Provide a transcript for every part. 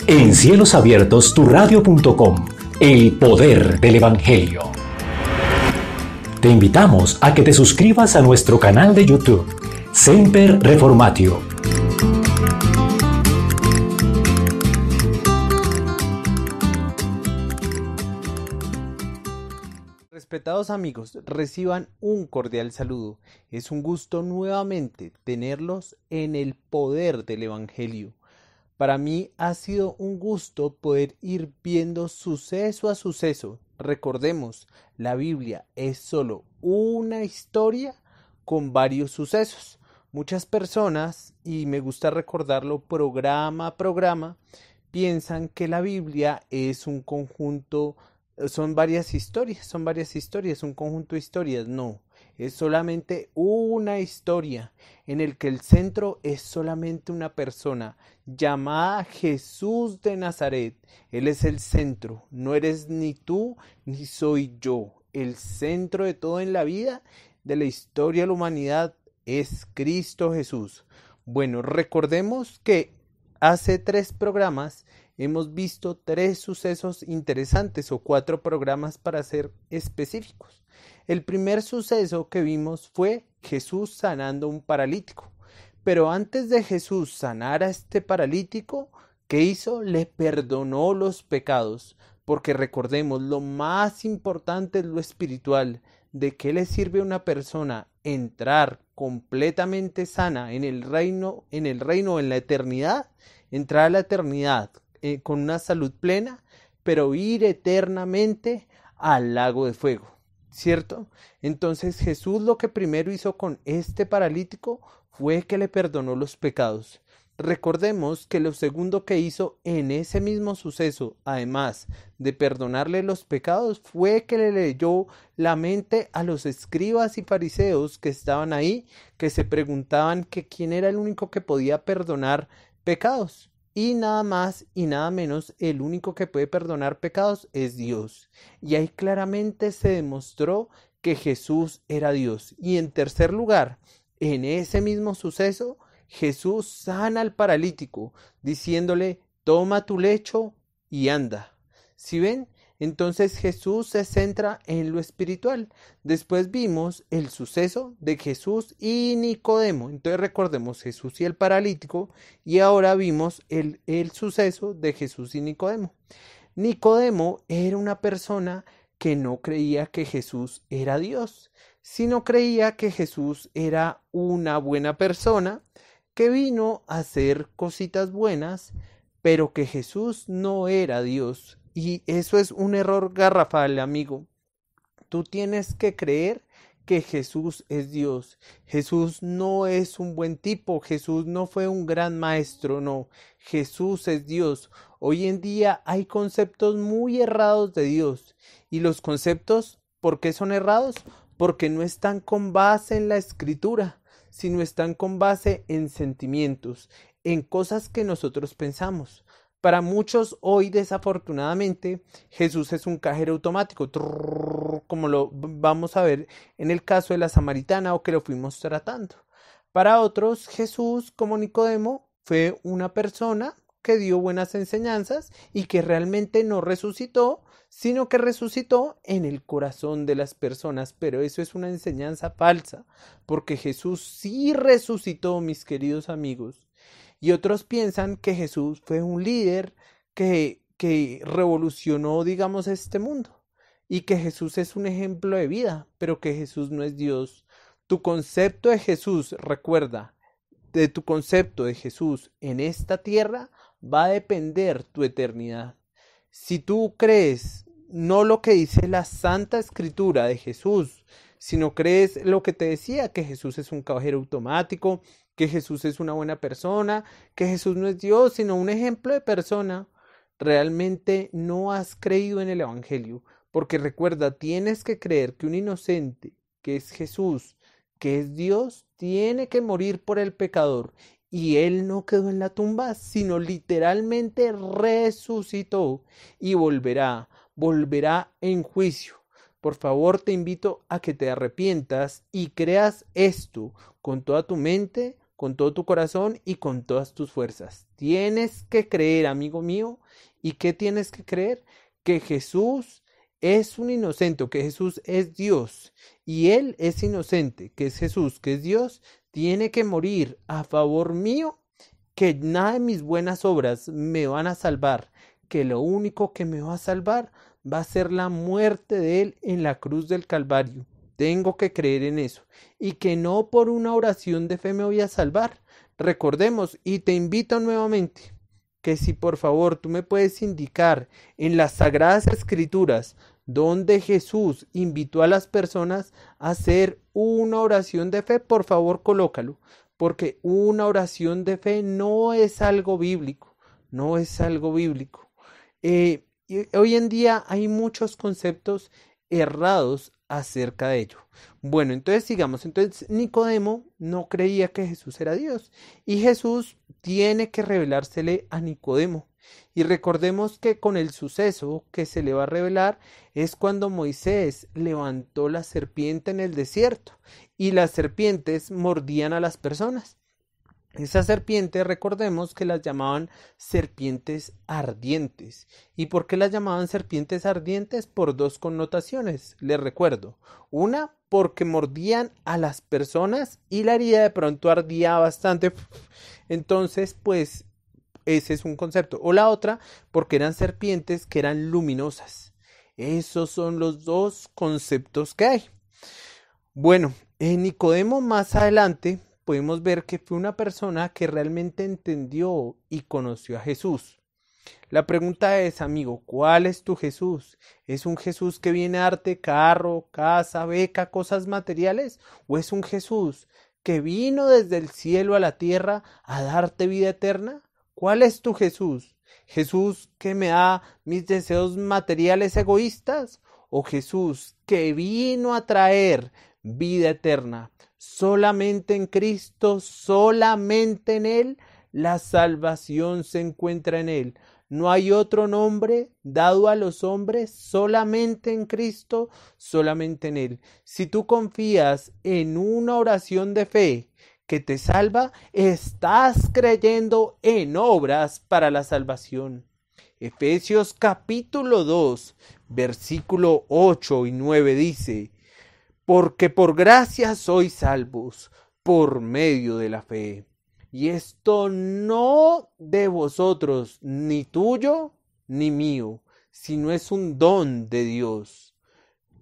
En Cielos Abiertos, turadio.com, el poder del Evangelio. Te invitamos a que te suscribas a nuestro canal de YouTube, Semper Reformatio. Respetados amigos, reciban un cordial saludo. Es un gusto nuevamente tenerlos en el poder del Evangelio. Para mí ha sido un gusto poder ir viendo suceso a suceso. Recordemos, la Biblia es solo una historia con varios sucesos. Muchas personas, y me gusta recordarlo programa a programa, piensan que la Biblia es un conjunto, son varias historias, un conjunto de historias. No, es solamente una historia en el que el centro es solamente una persona llamada Jesús de Nazaret. Él es el centro, no eres ni tú ni soy yo. El centro de todo en la vida, de la historia de la humanidad, es Cristo Jesús. Bueno, recordemos que hace 3 programas hemos visto 3 sucesos interesantes, o 4 programas para ser específicos. El primer suceso que vimos fue Jesús sanando a un paralítico. Pero antes de Jesús sanar a este paralítico, ¿qué hizo? Le perdonó los pecados. Porque recordemos, lo más importante es lo espiritual. ¿De qué le sirve a una persona entrar completamente sana en el reino, en la eternidad? Entrar a la eternidad con una salud plena, pero ir eternamente al lago de fuego, ¿cierto? Entonces Jesús lo que primero hizo con este paralítico fue que le perdonó los pecados. Recordemos que lo segundo que hizo en ese mismo suceso, además de perdonarle los pecados, fue que le leyó la mente a los escribas y fariseos que estaban ahí, que se preguntaban que quién era el único que podía perdonar pecados. Y nada más y nada menos, el único que puede perdonar pecados es Dios. Y ahí claramente se demostró que Jesús era Dios. Y en tercer lugar, en ese mismo suceso, Jesús sana al paralítico, diciéndole, toma tu lecho y anda. ¿Sí ven? Entonces Jesús se centra en lo espiritual. Después vimos el suceso de Jesús y Nicodemo. Entonces recordemos Jesús y el paralítico, y ahora vimos el suceso de Jesús y Nicodemo. Nicodemo era una persona que no creía que Jesús era Dios, sino creía que Jesús era una buena persona que vino a hacer cositas buenas, pero que Jesús no era Dios. Y eso es un error garrafal, amigo. Tú tienes que creer que Jesús es Dios. Jesús no es un buen tipo. Jesús no fue un gran maestro, no. Jesús es Dios. Hoy en día hay conceptos muy errados de Dios. Y los conceptos, ¿por qué son errados? Porque no están con base en la Escritura, sino están con base en sentimientos, en cosas que nosotros pensamos. Para muchos hoy, desafortunadamente, Jesús es un cajero automático, como lo vamos a ver en el caso de la samaritana, o que lo fuimos tratando. Para otros, Jesús, como Nicodemo, fue una persona que dio buenas enseñanzas y que realmente no resucitó, sino que resucitó en el corazón de las personas. Pero eso es una enseñanza falsa, porque Jesús sí resucitó, mis queridos amigos. Y otros piensan que Jesús fue un líder que revolucionó, digamos, este mundo, y que Jesús es un ejemplo de vida, pero que Jesús no es Dios. Tu concepto de Jesús, recuerda, de tu concepto de Jesús en esta tierra va a depender tu eternidad. Si tú crees no lo que dice la Santa Escritura de Jesús, sino crees lo que te decía, que Jesús es un cajero automático, que Jesús es una buena persona, que Jesús no es Dios, sino un ejemplo de persona, realmente no has creído en el Evangelio. Porque recuerda, tienes que creer que un inocente, que es Jesús, que es Dios, tiene que morir por el pecador. Y Él no quedó en la tumba, sino literalmente resucitó y volverá en juicio. Por favor, te invito a que te arrepientas y creas esto con toda tu mente, con todo tu corazón y con todas tus fuerzas. Tienes que creer, amigo mío. ¿Y qué tienes que creer? Que Jesús es un inocente, que Jesús es Dios y Él es inocente, que es Jesús, que es Dios, tiene que morir a favor mío, que nada de mis buenas obras me van a salvar, que lo único que me va a salvar va a ser la muerte de Él en la cruz del Calvario. Tengo que creer en eso y que no por una oración de fe me voy a salvar. Recordemos, y te invito nuevamente, que si por favor tú me puedes indicar en las Sagradas Escrituras donde Jesús invitó a las personas a hacer una oración de fe, por favor colócalo, porque una oración de fe no es algo bíblico, no es algo bíblico. Hoy en día hay muchos conceptos errados acerca de ello. Bueno, entonces sigamos. Entonces Nicodemo no creía que Jesús era Dios y Jesús tiene que revelársele a Nicodemo. Y recordemos que con el suceso que se le va a revelar es cuando Moisés levantó la serpiente en el desierto y las serpientes mordían a las personas. Esas serpientes, recordemos que las llamaban serpientes ardientes. ¿Y por qué las llamaban serpientes ardientes? Por dos connotaciones, les recuerdo. Una, porque mordían a las personas y la herida de pronto ardía bastante. Entonces, pues, ese es un concepto. O la otra, porque eran serpientes que eran luminosas. Esos son los dos conceptos que hay. Bueno, en Nicodemo más adelante podemos ver que fue una persona que realmente entendió y conoció a Jesús. La pregunta es, amigo, ¿cuál es tu Jesús? ¿Es un Jesús que viene a darte carro, casa, beca, cosas materiales? ¿O es un Jesús que vino desde el cielo a la tierra a darte vida eterna? ¿Cuál es tu Jesús? ¿Jesús que me da mis deseos materiales egoístas? ¿O Jesús que vino a traer vida eterna? Solamente en Cristo, solamente en Él, la salvación se encuentra en Él. No hay otro nombre dado a los hombres, solamente en Cristo, solamente en Él. Si tú confías en una oración de fe que te salva, estás creyendo en obras para la salvación. Efesios capítulo 2, versículo 8 y 9 dice: porque por gracia sois salvos, por medio de la fe. Y esto no de vosotros, ni tuyo, ni mío, sino es un don de Dios.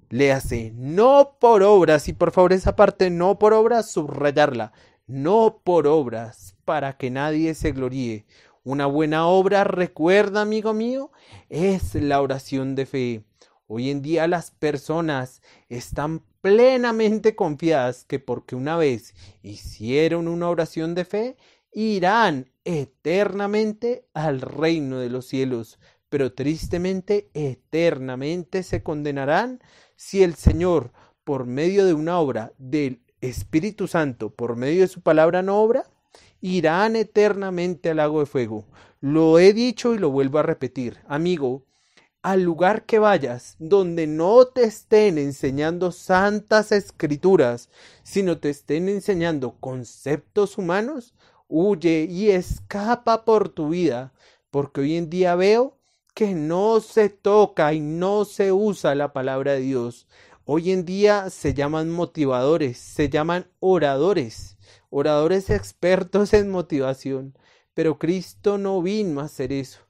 Léase, no por obras, y por favor esa parte no por obras, subrayarla, no por obras, para que nadie se gloríe. Una buena obra, recuerda, amigo mío, es la oración de fe. Hoy en día las personas están plenamente confiadas que porque una vez hicieron una oración de fe, irán eternamente al reino de los cielos, pero tristemente eternamente se condenarán si el Señor, por medio de una obra del Espíritu Santo, por medio de su palabra no obra, irán eternamente al lago de fuego. Lo he dicho y lo vuelvo a repetir, amigo. Al lugar que vayas, donde no te estén enseñando santas escrituras, sino te estén enseñando conceptos humanos, huye y escapa por tu vida, porque hoy en día veo que no se toca y no se usa la palabra de Dios. Hoy en día se llaman motivadores, se llaman oradores expertos en motivación, pero Cristo no vino a hacer eso.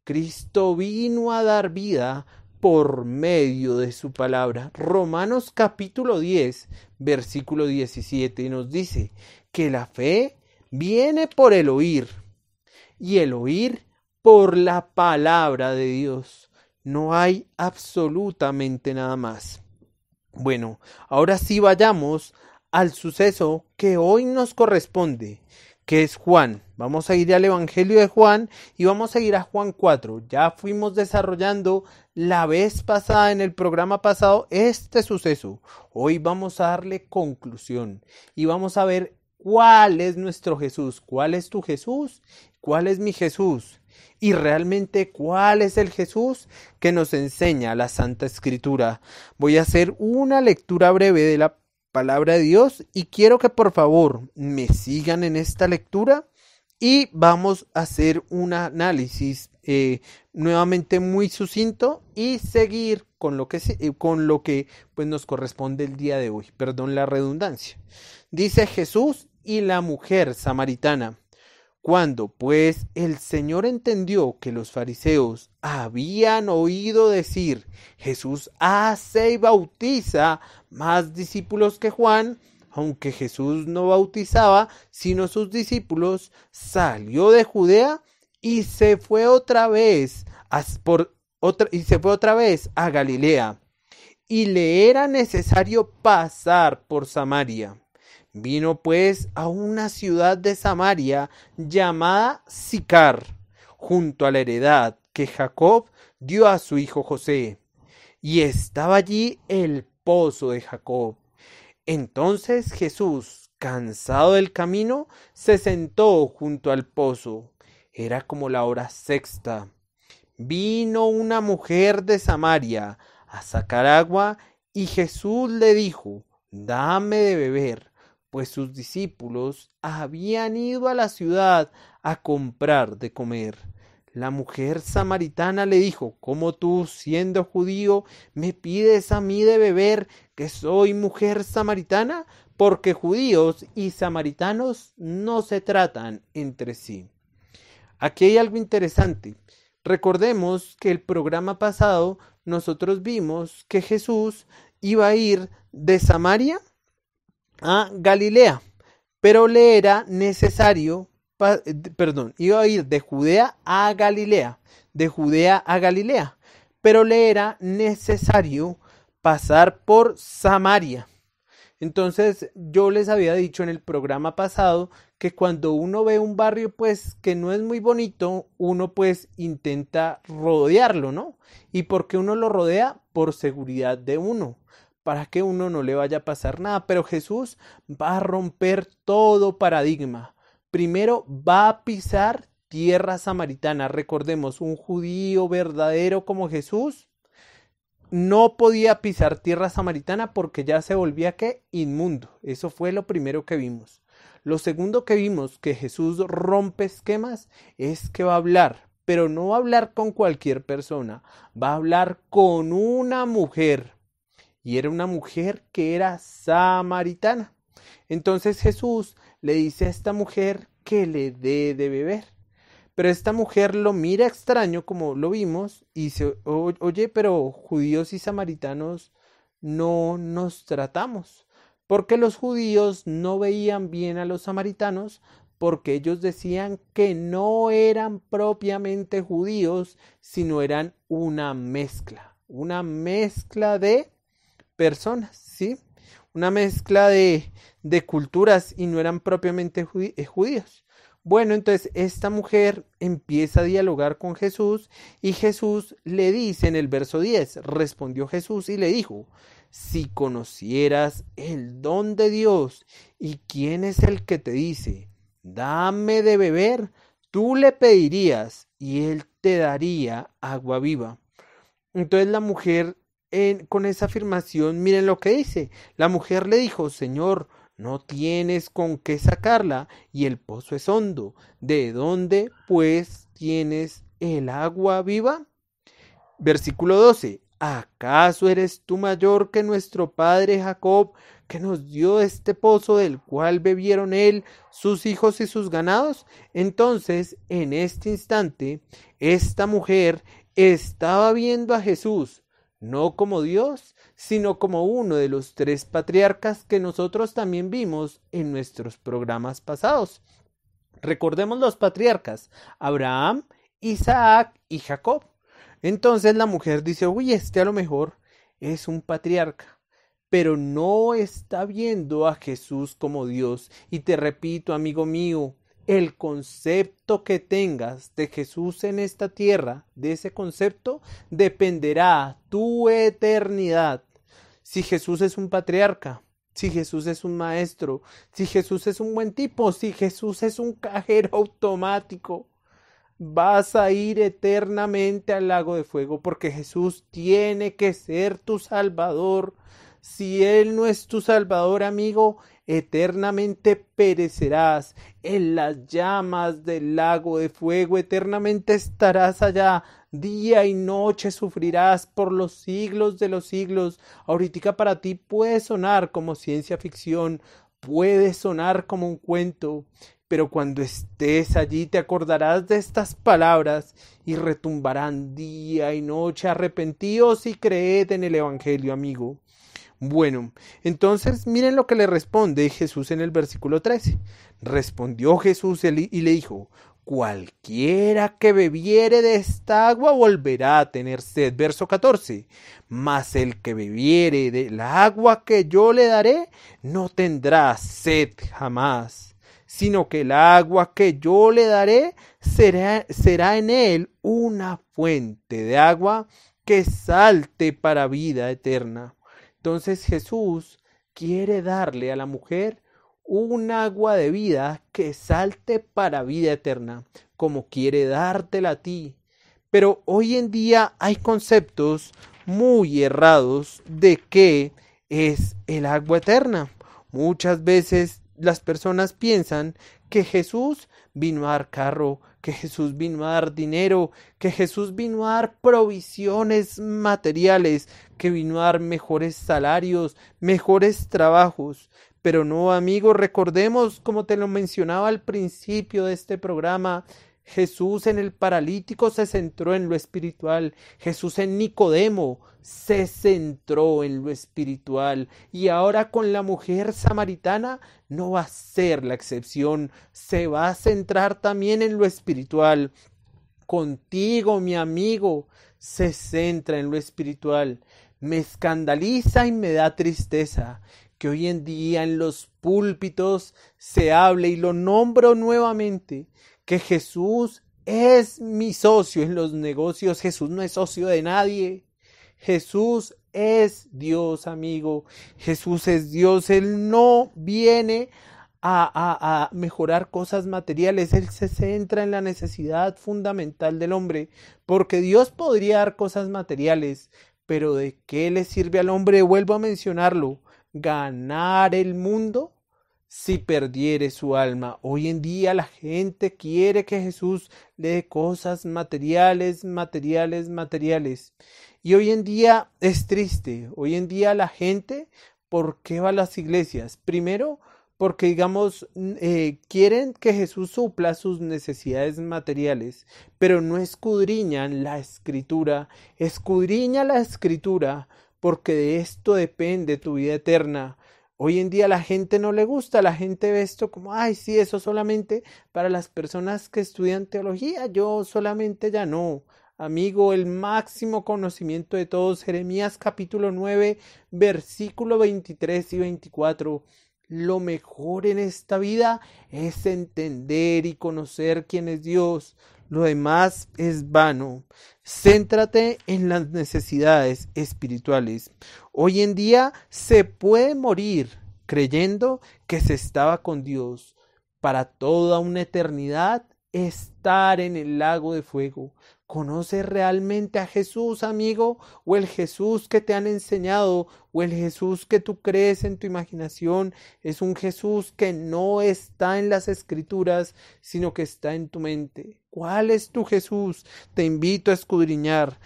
Cristo vino a dar vida por medio de su palabra. Romanos capítulo 10, versículo 17 nos dice que la fe viene por el oír y el oír por la palabra de Dios. No hay absolutamente nada más. Bueno, ahora sí vayamos al suceso que hoy nos corresponde, que es Juan. Vamos a ir al Evangelio de Juan y vamos a ir a Juan 4. Ya fuimos desarrollando la vez pasada, en el programa pasado, este suceso. Hoy vamos a darle conclusión y vamos a ver cuál es nuestro Jesús, cuál es tu Jesús, cuál es mi Jesús y realmente cuál es el Jesús que nos enseña la Santa Escritura. Voy a hacer una lectura breve de la palabra de Dios y quiero que por favor me sigan en esta lectura y vamos a hacer un análisis nuevamente muy sucinto y seguir con lo que pues nos corresponde el día de hoy. Perdón la redundancia. Dice Jesús y la mujer samaritana. Cuando pues el Señor entendió que los fariseos habían oído decir, Jesús hace y bautiza más discípulos que Juan, aunque Jesús no bautizaba sino sus discípulos, salió de Judea y se fue otra vez a Galilea, y le era necesario pasar por Samaria. Vino pues a una ciudad de Samaria llamada Sicar, junto a la heredad que Jacob dio a su hijo José, y estaba allí el pozo de Jacob. Entonces Jesús, cansado del camino, se sentó junto al pozo. Era como la hora sexta. Vino una mujer de Samaria a sacar agua, y Jesús le dijo, dame de beber, pues sus discípulos habían ido a la ciudad a comprar de comer. La mujer samaritana le dijo, ¿cómo tú, siendo judío, me pides a mí de beber, que soy mujer samaritana? Porque judíos y samaritanos no se tratan entre sí. Aquí hay algo interesante. Recordemos que el programa pasado nosotros vimos que Jesús iba a ir de Samaria a Galilea, pero le era necesario, iba a ir de Judea a Galilea, pero le era necesario pasar por Samaria. Entonces yo les había dicho en el programa pasado que cuando uno ve un barrio pues que no es muy bonito, uno pues intenta rodearlo, ¿no? ¿Y por qué uno lo rodea? Por seguridad de uno, para que uno no le vaya a pasar nada. Pero Jesús va a romper todo paradigma. Primero va a pisar tierra samaritana. Recordemos, un judío verdadero como Jesús no podía pisar tierra samaritana porque ya se volvía ¿qué? Inmundo. Eso fue lo primero que vimos. Lo segundo que vimos que Jesús rompe esquemas es que va a hablar, pero no va a hablar con cualquier persona, va a hablar con una mujer. Y era una mujer que era samaritana. Entonces Jesús le dice a esta mujer que le dé de beber. Pero esta mujer lo mira extraño, como lo vimos, y dice, oye, pero judíos y samaritanos no nos tratamos. Porque los judíos no veían bien a los samaritanos, porque ellos decían que no eran propiamente judíos, sino eran una mezcla de personas, ¿sí? Una mezcla de culturas y no eran propiamente judíos. Bueno, entonces esta mujer empieza a dialogar con Jesús y Jesús le dice en el verso 10, respondió Jesús y le dijo, si conocieras el don de Dios y quién es el que te dice, dame de beber, tú le pedirías y él te daría agua viva. Entonces la mujer con esa afirmación, miren lo que dice, la mujer le dijo, Señor, no tienes con qué sacarla y el pozo es hondo. ¿De dónde, pues, tienes el agua viva? Versículo 12. ¿Acaso eres tú mayor que nuestro padre Jacob, que nos dio este pozo del cual bebieron él, sus hijos y sus ganados? Entonces, en este instante, esta mujer estaba viendo a Jesús, no como Dios, sino como uno de los 3 patriarcas que nosotros también vimos en nuestros programas pasados. Recordemos los patriarcas, Abraham, Isaac y Jacob. Entonces la mujer dice, uy, a lo mejor es un patriarca, pero no está viendo a Jesús como Dios. Y te repito, amigo mío, el concepto que tengas de Jesús en esta tierra, de ese concepto, dependerá tu eternidad. Si Jesús es un patriarca, si Jesús es un maestro, si Jesús es un buen tipo, si Jesús es un cajero automático, vas a ir eternamente al lago de fuego porque Jesús tiene que ser tu Salvador. Si Él no es tu Salvador, amigo, eternamente perecerás en las llamas del lago de fuego, eternamente estarás allá, día y noche sufrirás por los siglos de los siglos. Ahorita para ti puede sonar como ciencia ficción, puede sonar como un cuento, pero cuando estés allí te acordarás de estas palabras y retumbarán día y noche. Arrepentíos y creed en el Evangelio, amigo. Bueno, entonces miren lo que le responde Jesús en el versículo 13. Respondió Jesús y le dijo: cualquiera que bebiere de esta agua volverá a tener sed. Verso 14. Mas el que bebiere del agua que yo le daré no tendrá sed jamás, sino que el agua que yo le daré será en él una fuente de agua que salte para vida eterna. Entonces Jesús quiere darle a la mujer un agua de vida que salte para vida eterna, como quiere dártela a ti. Pero hoy en día hay conceptos muy errados de qué es el agua eterna. Muchas veces las personas piensan que Jesús vino a dar carro, que Jesús vino a dar dinero, que Jesús vino a dar provisiones materiales, que vino a dar mejores salarios, mejores trabajos. Pero no, amigos, recordemos, como te lo mencionaba al principio de este programa, Jesús en el paralítico se centró en lo espiritual. Jesús en Nicodemo se centró en lo espiritual. Y ahora con la mujer samaritana no va a ser la excepción. Se va a centrar también en lo espiritual. Contigo, mi amigo, se centra en lo espiritual. Me escandaliza y me da tristeza que hoy en día en los púlpitos se hable, y lo nombro nuevamente, que Jesús es mi socio en los negocios. Jesús no es socio de nadie. Jesús es Dios, amigo. Jesús es Dios. Él no viene a mejorar cosas materiales. Él se centra en la necesidad fundamental del hombre, porque Dios podría dar cosas materiales, pero ¿de qué le sirve al hombre? Vuelvo a mencionarlo: ganar el mundo si perdiere su alma. Hoy en día la gente quiere que Jesús le dé cosas materiales. Y hoy en día es triste. Hoy en día la gente, ¿por qué va a las iglesias? Primero, porque digamos, quieren que Jesús supla sus necesidades materiales, pero no escudriñan la escritura. Escudriña la escritura, porque de esto depende tu vida eterna. Hoy en día a la gente no le gusta, la gente ve esto como, ay, sí, eso solamente para las personas que estudian teología, yo solamente ya no. Amigo, el máximo conocimiento de todos, Jeremías capítulo 9, versículo 23 y 24. Lo mejor en esta vida es entender y conocer quién es Dios. Lo demás es vano. Céntrate en las necesidades espirituales. Hoy en día se puede morir creyendo que se estaba con Dios para toda una eternidad, estar en el lago de fuego. ¿Conoces realmente a Jesús, amigo? ¿O el Jesús que te han enseñado? ¿O el Jesús que tú crees en tu imaginación? Es un Jesús que no está en las escrituras, sino que está en tu mente. ¿Cuál es tu Jesús? Te invito a escudriñar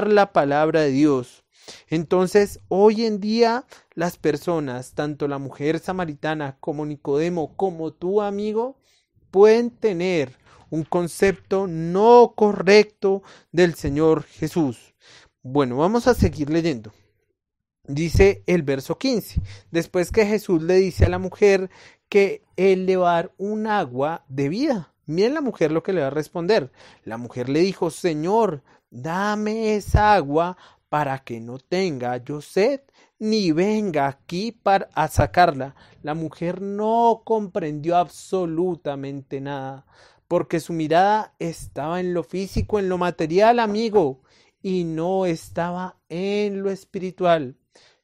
la palabra de Dios. Entonces, hoy en día, las personas, tanto la mujer samaritana como Nicodemo, como tu amigo, pueden tener un concepto no correcto del Señor Jesús. Bueno, vamos a seguir leyendo. Dice el verso 15, después que Jesús le dice a la mujer que él le va a dar un agua de vida. Miren la mujer lo que le va a responder. La mujer le dijo: Señor, dame esa agua para que no tenga yo sed, ni venga aquí a sacarla. La mujer no comprendió absolutamente nada, porque su mirada estaba en lo físico, en lo material, amigo, y no estaba en lo espiritual.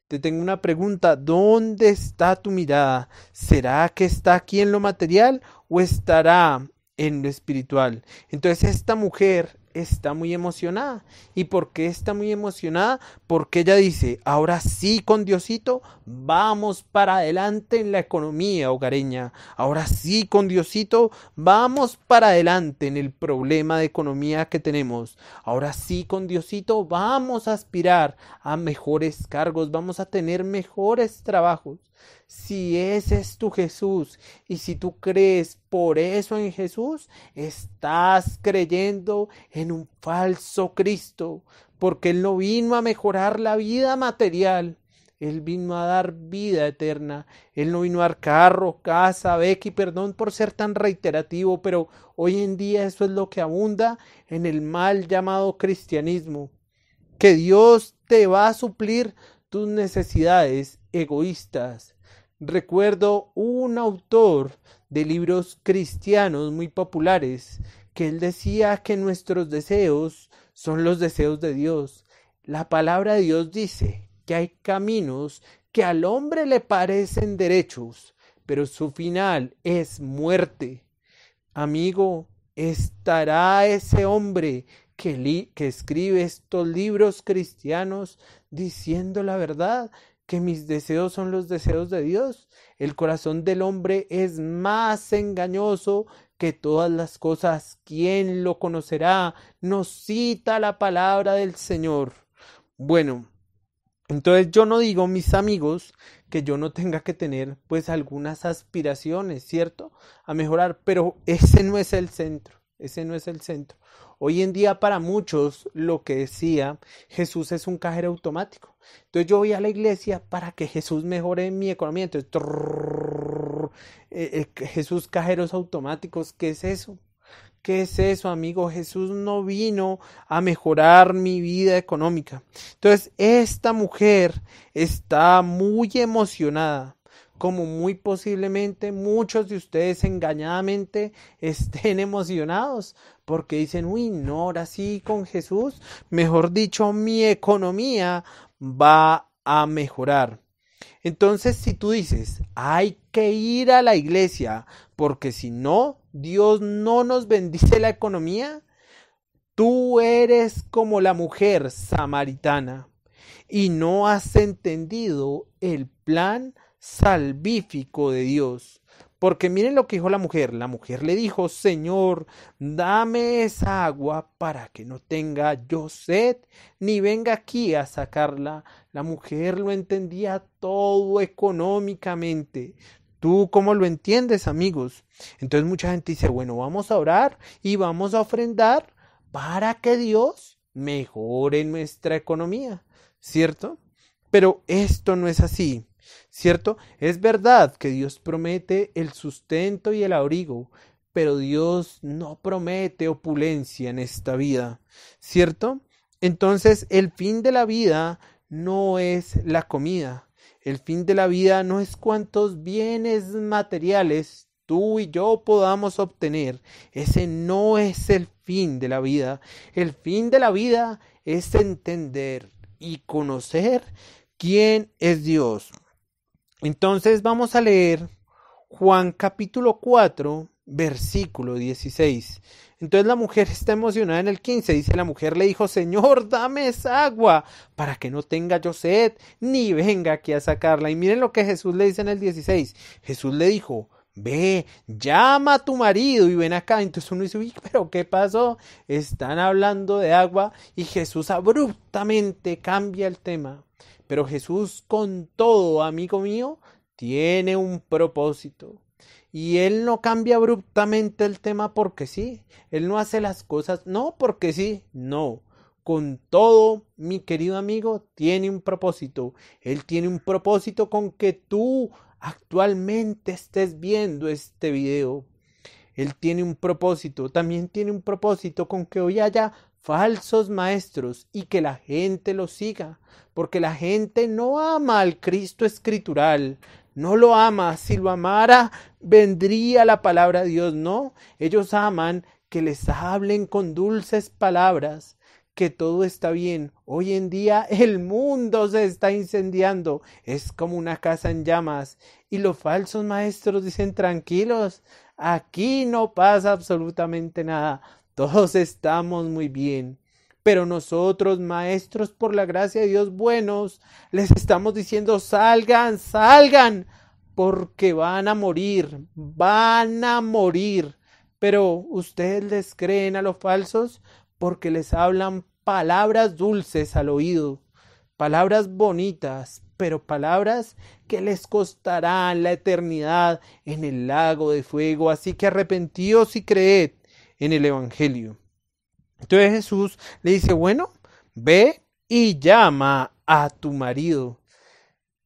Te tengo una pregunta: ¿dónde está tu mirada? ¿Será que está aquí en lo material o estará en lo espiritual? Entonces esta mujer está muy emocionada. ¿Y por qué está muy emocionada? Porque ella dice, ahora sí con Diosito vamos para adelante en la economía hogareña. Ahora sí con Diosito vamos para adelante en el problema de economía que tenemos. Ahora sí con Diosito vamos a aspirar a mejores cargos, vamos a tener mejores trabajos. Si ese es tu Jesús y si tú crees por eso en Jesús, estás creyendo en un falso Cristo, porque Él no vino a mejorar la vida material, Él vino a dar vida eterna. Él no vino a dar carro, casa, beca, y perdón por ser tan reiterativo, pero hoy en día eso es lo que abunda en el mal llamado cristianismo, que Dios te va a suplir tus necesidades egoístas. Recuerdo un autor de libros cristianos muy populares que él decía que nuestros deseos son los deseos de Dios. La palabra de Dios dice que hay caminos que al hombre le parecen derechos, pero su final es muerte. Amigo, ¿estará ese hombre que escribe estos libros cristianos diciendo la verdad? Que mis deseos son los deseos de Dios. El corazón del hombre es más engañoso que todas las cosas. ¿Quién lo conocerá? Nos cita la palabra del Señor. Bueno, entonces yo no digo, mis amigos, que yo no tenga que tener pues algunas aspiraciones, ¿cierto? A mejorar, pero ese no es el centro. Ese no es el centro. Hoy en día para muchos, lo que decía, Jesús es un cajero automático. Entonces yo voy a la iglesia para que Jesús mejore mi economía. Entonces, Jesús cajeros automáticos, ¿qué es eso? ¿Qué es eso, amigo? Jesús no vino a mejorar mi vida económica. Entonces, esta mujer está muy emocionada, como muy posiblemente muchos de ustedes engañadamente estén emocionados, porque dicen, uy, no, ahora sí con Jesús, mejor dicho, mi economía va a mejorar. Entonces, si tú dices, hay que ir a la iglesia, porque si no, Dios no nos bendice la economía, tú eres como la mujer samaritana y no has entendido el plan salvífico de Dios. Porque miren lo que dijo la mujer. La mujer le dijo, Señor, dame esa agua para que no tenga yo sed, ni venga aquí a sacarla. La mujer lo entendía todo económicamente. ¿Tú cómo lo entiendes, amigos? Entonces mucha gente dice, bueno, vamos a orar y vamos a ofrendar para que Dios mejore nuestra economía, ¿cierto? Pero esto no es así. ¿Cierto? Es verdad que Dios promete el sustento y el abrigo, pero Dios no promete opulencia en esta vida, ¿cierto? Entonces, el fin de la vida no es la comida, el fin de la vida no es cuántos bienes materiales tú y yo podamos obtener, ese no es el fin de la vida. El fin de la vida es entender y conocer quién es Dios. Entonces vamos a leer Juan capítulo 4, versículo 16. Entonces la mujer está emocionada en el 15. Dice, la mujer le dijo, Señor, dame esa agua para que no tenga yo sed, ni venga aquí a sacarla. Y miren lo que Jesús le dice en el 16. Jesús le dijo, ve, llama a tu marido y ven acá. Entonces uno dice, uy, pero ¿qué pasó? Están hablando de agua y Jesús abruptamente cambia el tema. Pero Jesús, con todo, amigo mío, tiene un propósito. Y Él no cambia abruptamente el tema porque sí. Él no hace las cosas, no porque sí, no. Con todo, mi querido amigo, tiene un propósito. Él tiene un propósito con que tú actualmente estés viendo este video. Él tiene un propósito. También tiene un propósito con que hoy haya falsos maestros y que la gente los siga, porque la gente no ama al Cristo escritural, no lo ama. Si lo amara, vendría la palabra de Dios. No, ellos aman que les hablen con dulces palabras, que todo está bien. Hoy en día el mundo se está incendiando, es como una casa en llamas, y los falsos maestros dicen, tranquilos, aquí no pasa absolutamente nada. todos estamos muy bien. Pero nosotros, maestros, por la gracia de Dios buenos, les estamos diciendo, salgan, salgan, porque van a morir, van a morir. Pero ustedes les creen a los falsos porque les hablan palabras dulces al oído, palabras bonitas, pero palabras que les costarán la eternidad en el lago de fuego. Así que arrepentíos y creed en el Evangelio. Entonces Jesús le dice, bueno, ve y llama a tu marido.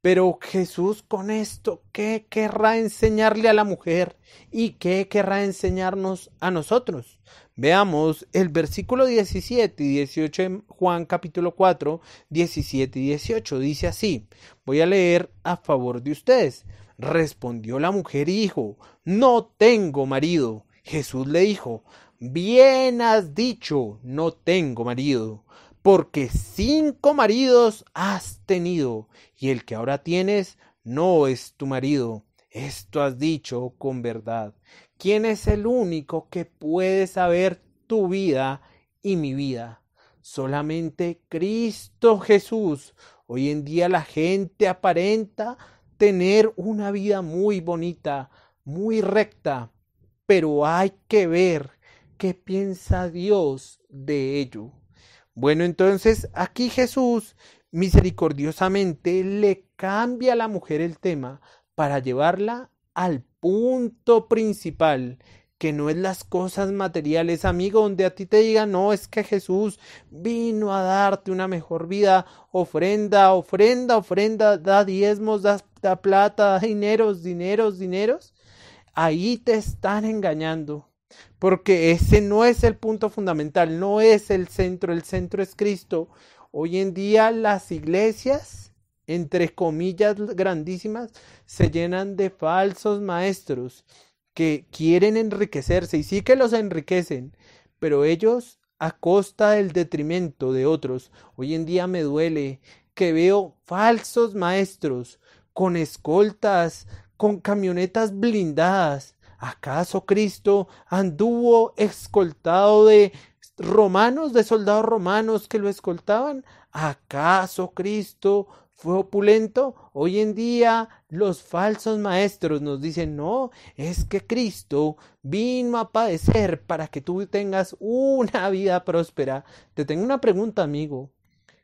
Pero Jesús con esto, ¿qué querrá enseñarle a la mujer? ¿Y qué querrá enseñarnos a nosotros? Veamos el versículo 17 y 18 en Juan capítulo 4, 17 y 18. Dice así, voy a leer a favor de ustedes. Respondió la mujer y dijo, no tengo marido. Jesús le dijo, bien has dicho, no tengo marido, porque 5 maridos has tenido, y el que ahora tienes no es tu marido. Esto has dicho con verdad. ¿Quién es el único que puede saber tu vida y mi vida? Solamente Cristo Jesús. Hoy en día la gente aparenta tener una vida muy bonita, muy recta, pero hay que ver qué piensa Dios de ello. Bueno, entonces aquí Jesús misericordiosamente le cambia a la mujer el tema para llevarla al punto principal, que no es las cosas materiales, amigo, donde a ti te digan, no, es que Jesús vino a darte una mejor vida, ofrenda, da diezmos, da plata, da dineros. Ahí te están engañando. Porque ese no es el punto fundamental, no es el centro es Cristo. Hoy en día las iglesias, entre comillas grandísimas, se llenan de falsos maestros que quieren enriquecerse y sí que los enriquecen, pero ellos a costa del detrimento de otros. Hoy en día me duele que veo falsos maestros con escoltas, con camionetas blindadas. ¿Acaso Cristo anduvo escoltado de romanos, de soldados romanos que lo escoltaban? ¿Acaso Cristo fue opulento? Hoy en día los falsos maestros nos dicen, no, es que Cristo vino a padecer para que tú tengas una vida próspera. Te tengo una pregunta, amigo.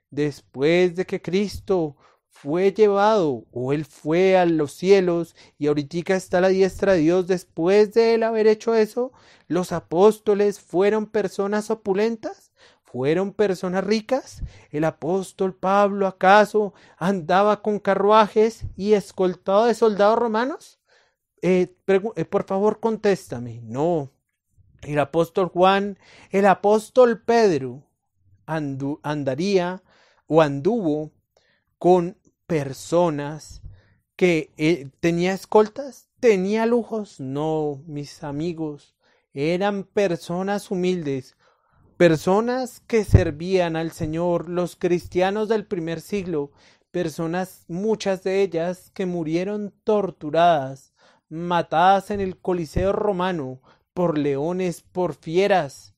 Después de que Cristo fue llevado o él fue a los cielos y ahorita está a la diestra de Dios, después de él haber hecho eso, los apóstoles fueron personas opulentas, fueron personas ricas. El apóstol Pablo acaso andaba con carruajes y escoltado de soldados romanos. Por favor contéstame. No. El apóstol Juan, el apóstol Pedro andaría o anduvo con personas que tenía escoltas, tenía lujos. No, mis amigos, eran personas humildes, personas que servían al Señor, los cristianos del primer siglo, personas, muchas de ellas, que murieron torturadas, matadas en el Coliseo romano, por leones, por fieras.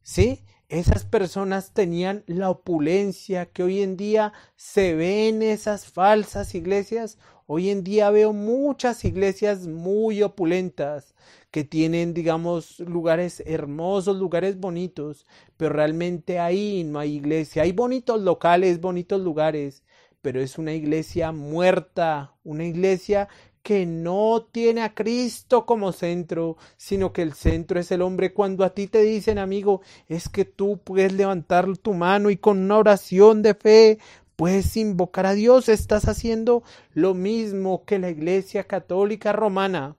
¿Sí? Esas personas tenían la opulencia que hoy en día se ve en esas falsas iglesias. Hoy en día veo muchas iglesias muy opulentas que tienen, digamos, lugares hermosos, lugares bonitos, pero realmente ahí no hay iglesia. Hay bonitos locales, bonitos lugares, pero es una iglesia muerta, una iglesia que no tiene a Cristo como centro, sino que el centro es el hombre. Cuando a ti te dicen, amigo, es que tú puedes levantar tu mano y con una oración de fe puedes invocar a Dios, estás haciendo lo mismo que la Iglesia Católica Romana.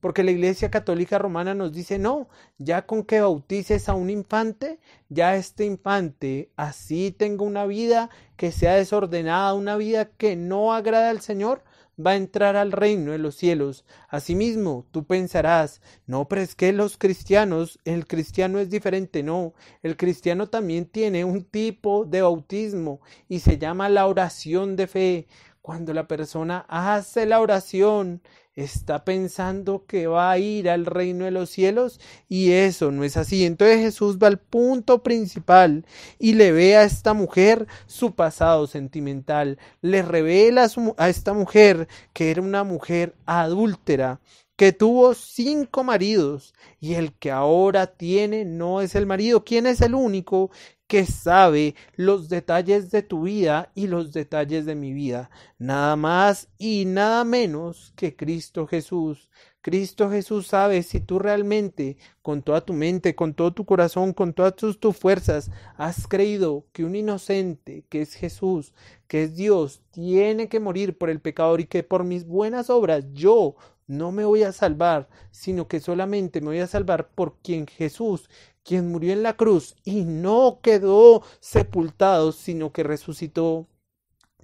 Porque la Iglesia Católica Romana nos dice, no, ya con que bautices a un infante, ya este infante así tenga una vida que sea desordenada, una vida que no agrada al Señor, va a entrar al reino de los cielos. Asimismo, tú pensarás, no, pero es que los cristianos, el cristiano es diferente. No, el cristiano también tiene un tipo de bautismo y se llama la oración de fe. Cuando la persona hace la oración, está pensando que va a ir al reino de los cielos y eso no es así. Entonces Jesús va al punto principal y le ve a esta mujer su pasado sentimental. Le revela a esta mujer que era una mujer adúltera, que tuvo 5 maridos y el que ahora tiene no es el marido. ¿Quién es el único que sabe los detalles de tu vida y los detalles de mi vida? Nada más y nada menos que Cristo Jesús. Cristo Jesús sabe si tú realmente, con toda tu mente, con todo tu corazón, con todas tus fuerzas, has creído que un inocente, que es Jesús, que es Dios, tiene que morir por el pecador y que por mis buenas obras yo no me voy a salvar, sino que solamente me voy a salvar por quien Jesús, quien murió en la cruz y no quedó sepultado, sino que resucitó.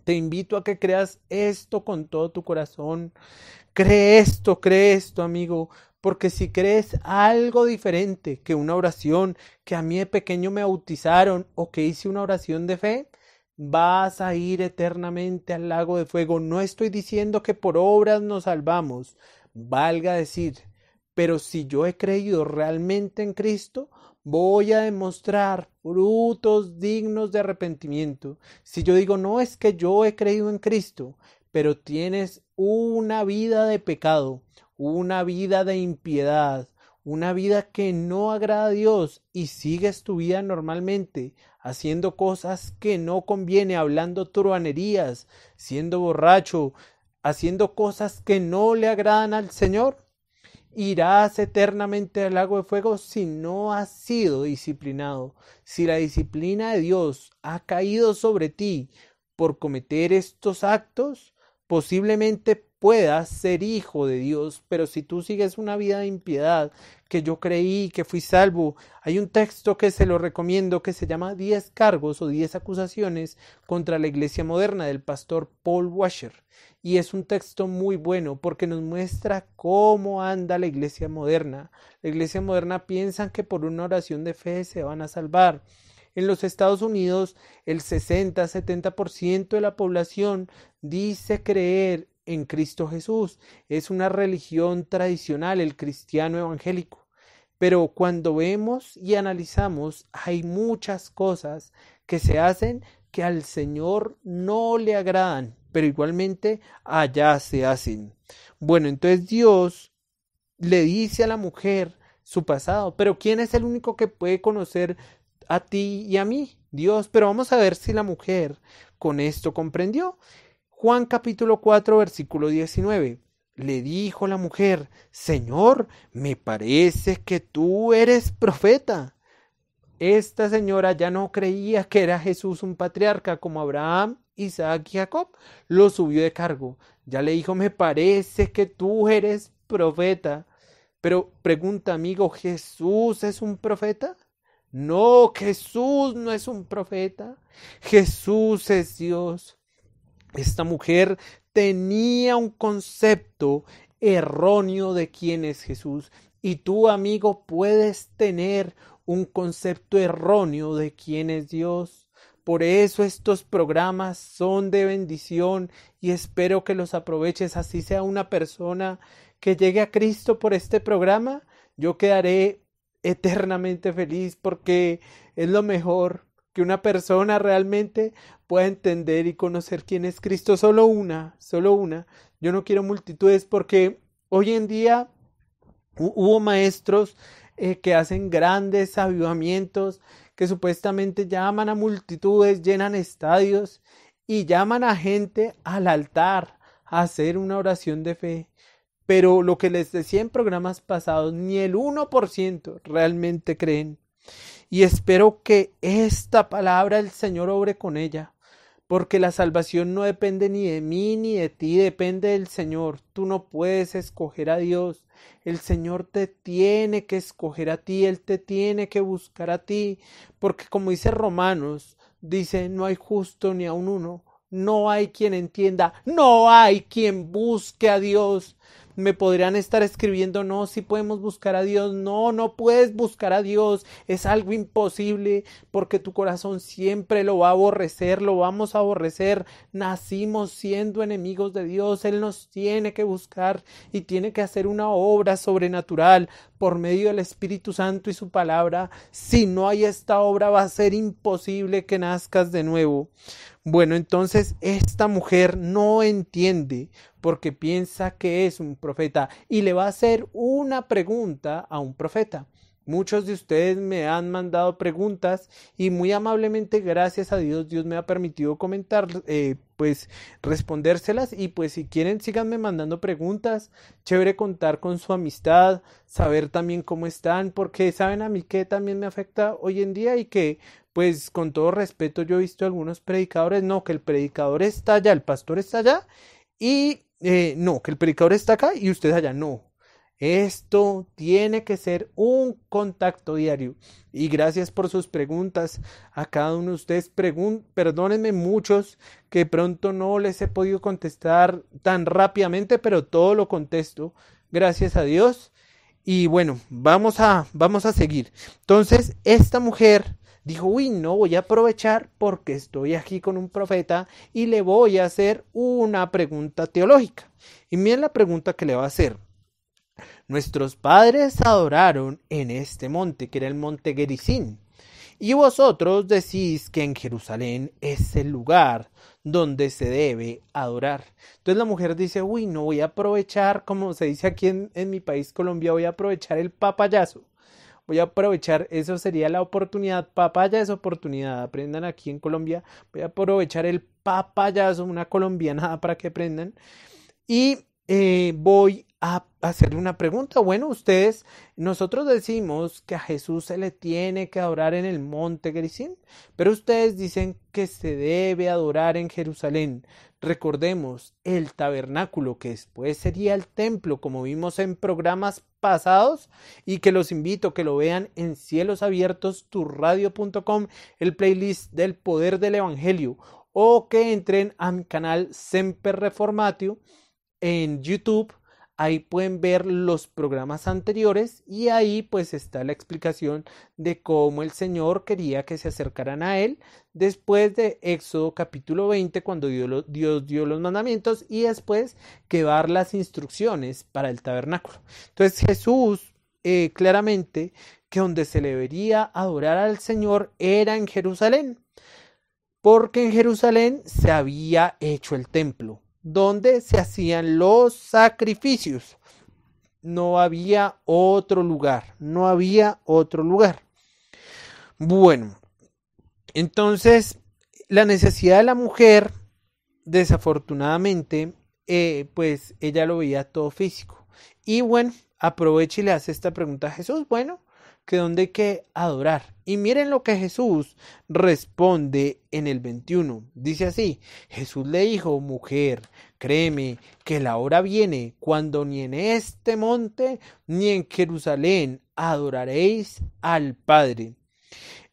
Te invito a que creas esto con todo tu corazón. Cree esto, amigo, porque si crees algo diferente que una oración que a mí de pequeño me bautizaron o que hice una oración de fe, vas a ir eternamente al lago de fuego. No estoy diciendo que por obras nos salvamos, valga decir, pero si yo he creído realmente en Cristo, voy a demostrar frutos dignos de arrepentimiento. Si yo digo, no es que yo he creído en Cristo, pero tienes una vida de pecado, una vida de impiedad, una vida que no agrada a Dios y sigues tu vida normalmente, haciendo cosas que no conviene, hablando truanerías, siendo borracho, haciendo cosas que no le agradan al Señor, irás eternamente al lago de fuego si no has sido disciplinado. Si la disciplina de Dios ha caído sobre ti por cometer estos actos, posiblemente puedas ser hijo de Dios, pero si tú sigues una vida de impiedad, que yo creí que fui salvo, hay un texto que se lo recomiendo que se llama 10 cargos o 10 acusaciones contra la iglesia moderna del pastor Paul Washer, y es un texto muy bueno porque nos muestra cómo anda la iglesia moderna. La iglesia moderna piensa que por una oración de fe se van a salvar. En los Estados Unidos, el 60-70% de la población dice creer en Cristo Jesús. Es una religión tradicional, el cristiano evangélico. Pero cuando vemos y analizamos, hay muchas cosas que se hacen que al Señor no le agradan, pero igualmente allá se hacen. Bueno, entonces Dios le dice a la mujer su pasado, pero ¿quién es el único que puede conocer a ti y a mí? Dios. Pero vamos a ver si la mujer con esto comprendió. Juan capítulo 4 versículo 19. Le dijo la mujer: Señor, me parece que tú eres profeta. Esta señora ya no creía que era Jesús un patriarca como Abraham, Isaac y Jacob. Lo subió de cargo. Ya le dijo: me parece que tú eres profeta. Pero pregunta, amigo, ¿Jesús es un profeta? No, Jesús no es un profeta. Jesús es Dios. Esta mujer tenía un concepto erróneo de quién es Jesús. Y tú, amigo, puedes tener un concepto erróneo de quién es Dios. Por eso estos programas son de bendición y espero que los aproveches. Así sea una persona que llegue a Cristo por este programa, yo quedaré eternamente feliz porque es lo mejor que una persona realmente pueda entender y conocer quién es Cristo. Solo una. Yo no quiero multitudes porque hoy en día hubo maestros que hacen grandes avivamientos, que supuestamente llaman a multitudes, llenan estadios y llaman a gente al altar a hacer una oración de fe. Pero lo que les decía en programas pasados, ni el 1% realmente creen. Y espero que esta palabra el Señor obre con ella, porque la salvación no depende ni de mí ni de ti, depende del Señor. Tú no puedes escoger a Dios, el Señor te tiene que escoger a ti, Él te tiene que buscar a ti, porque como dice Romanos, dice: no hay justo ni aun uno, no hay quien entienda, no hay quien busque a Dios. me podrían estar escribiendo, no, si podemos buscar a Dios, no puedes buscar a Dios, es algo imposible porque tu corazón siempre lo va a aborrecer, lo vamos a aborrecer, nacimos siendo enemigos de Dios, Él nos tiene que buscar y tiene que hacer una obra sobrenatural por medio del Espíritu Santo y su palabra. Si no hay esta obra va a ser imposible que nazcas de nuevo. Bueno, entonces esta mujer no entiende porque piensa que es un profeta y le va a hacer una pregunta a un profeta. Muchos de ustedes me han mandado preguntas y muy amablemente, gracias a Dios, Dios me ha permitido comentar, pues respondérselas, y pues si quieren síganme mandando preguntas. Chévere contar con su amistad, saber también cómo están, porque saben a mí que también me afecta hoy en día y que pues con todo respeto yo he visto algunos predicadores, no, que el predicador está allá, el pastor está allá y no, que el predicador está acá y usted allá, no. Esto tiene que ser un contacto diario. Y gracias por sus preguntas a cada uno de ustedes. Perdónenme muchos que pronto no les he podido contestar tan rápidamente, pero todo lo contesto. Gracias a Dios. Y bueno, vamos a seguir. Entonces, esta mujer dijo, uy, no, voy a aprovechar porque estoy aquí con un profeta y le voy a hacer una pregunta teológica. Y miren la pregunta que le va a hacer. Nuestros padres adoraron en este monte, que era el monte Gerizim, y vosotros decís que en Jerusalén es el lugar donde se debe adorar. Entonces la mujer dice, uy, no, voy a aprovechar, como se dice aquí en mi país, Colombia, voy a aprovechar el papayazo. Voy a aprovechar, eso sería la oportunidad, papaya es oportunidad, aprendan aquí en Colombia, voy a aprovechar el papayazo, una colombianada para que aprendan, y voy a hacerle una pregunta. Bueno, nosotros decimos que a Jesús se le tiene que adorar en el monte Gerizim, pero ustedes dicen que se debe adorar en Jerusalén. Recordemos, el tabernáculo, que después sería el templo, como vimos en programas pasados, y que los invito a que lo vean en Cielos Abiertos, turradio.com, el playlist del poder del evangelio, o que entren a mi canal Semper Reformatio en YouTube. Ahí pueden ver los programas anteriores y ahí pues está la explicación de cómo el Señor quería que se acercaran a Él después de Éxodo capítulo 20, cuando Dios dio los mandamientos, y después que va a dar las instrucciones para el tabernáculo. Entonces Jesús claramente que donde se le debería adorar al Señor era en Jerusalén, porque en Jerusalén se había hecho el templo donde se hacían los sacrificios. No había otro lugar, Bueno, entonces la necesidad de la mujer, desafortunadamente, pues ella lo veía todo físico. Y bueno, aprovecha y le hace esta pregunta a Jesús, bueno, que dónde hay que adorar. Y miren lo que Jesús responde en el 21. Dice así, Jesús le dijo, mujer, créeme que la hora viene cuando ni en este monte ni en Jerusalén adoraréis al Padre.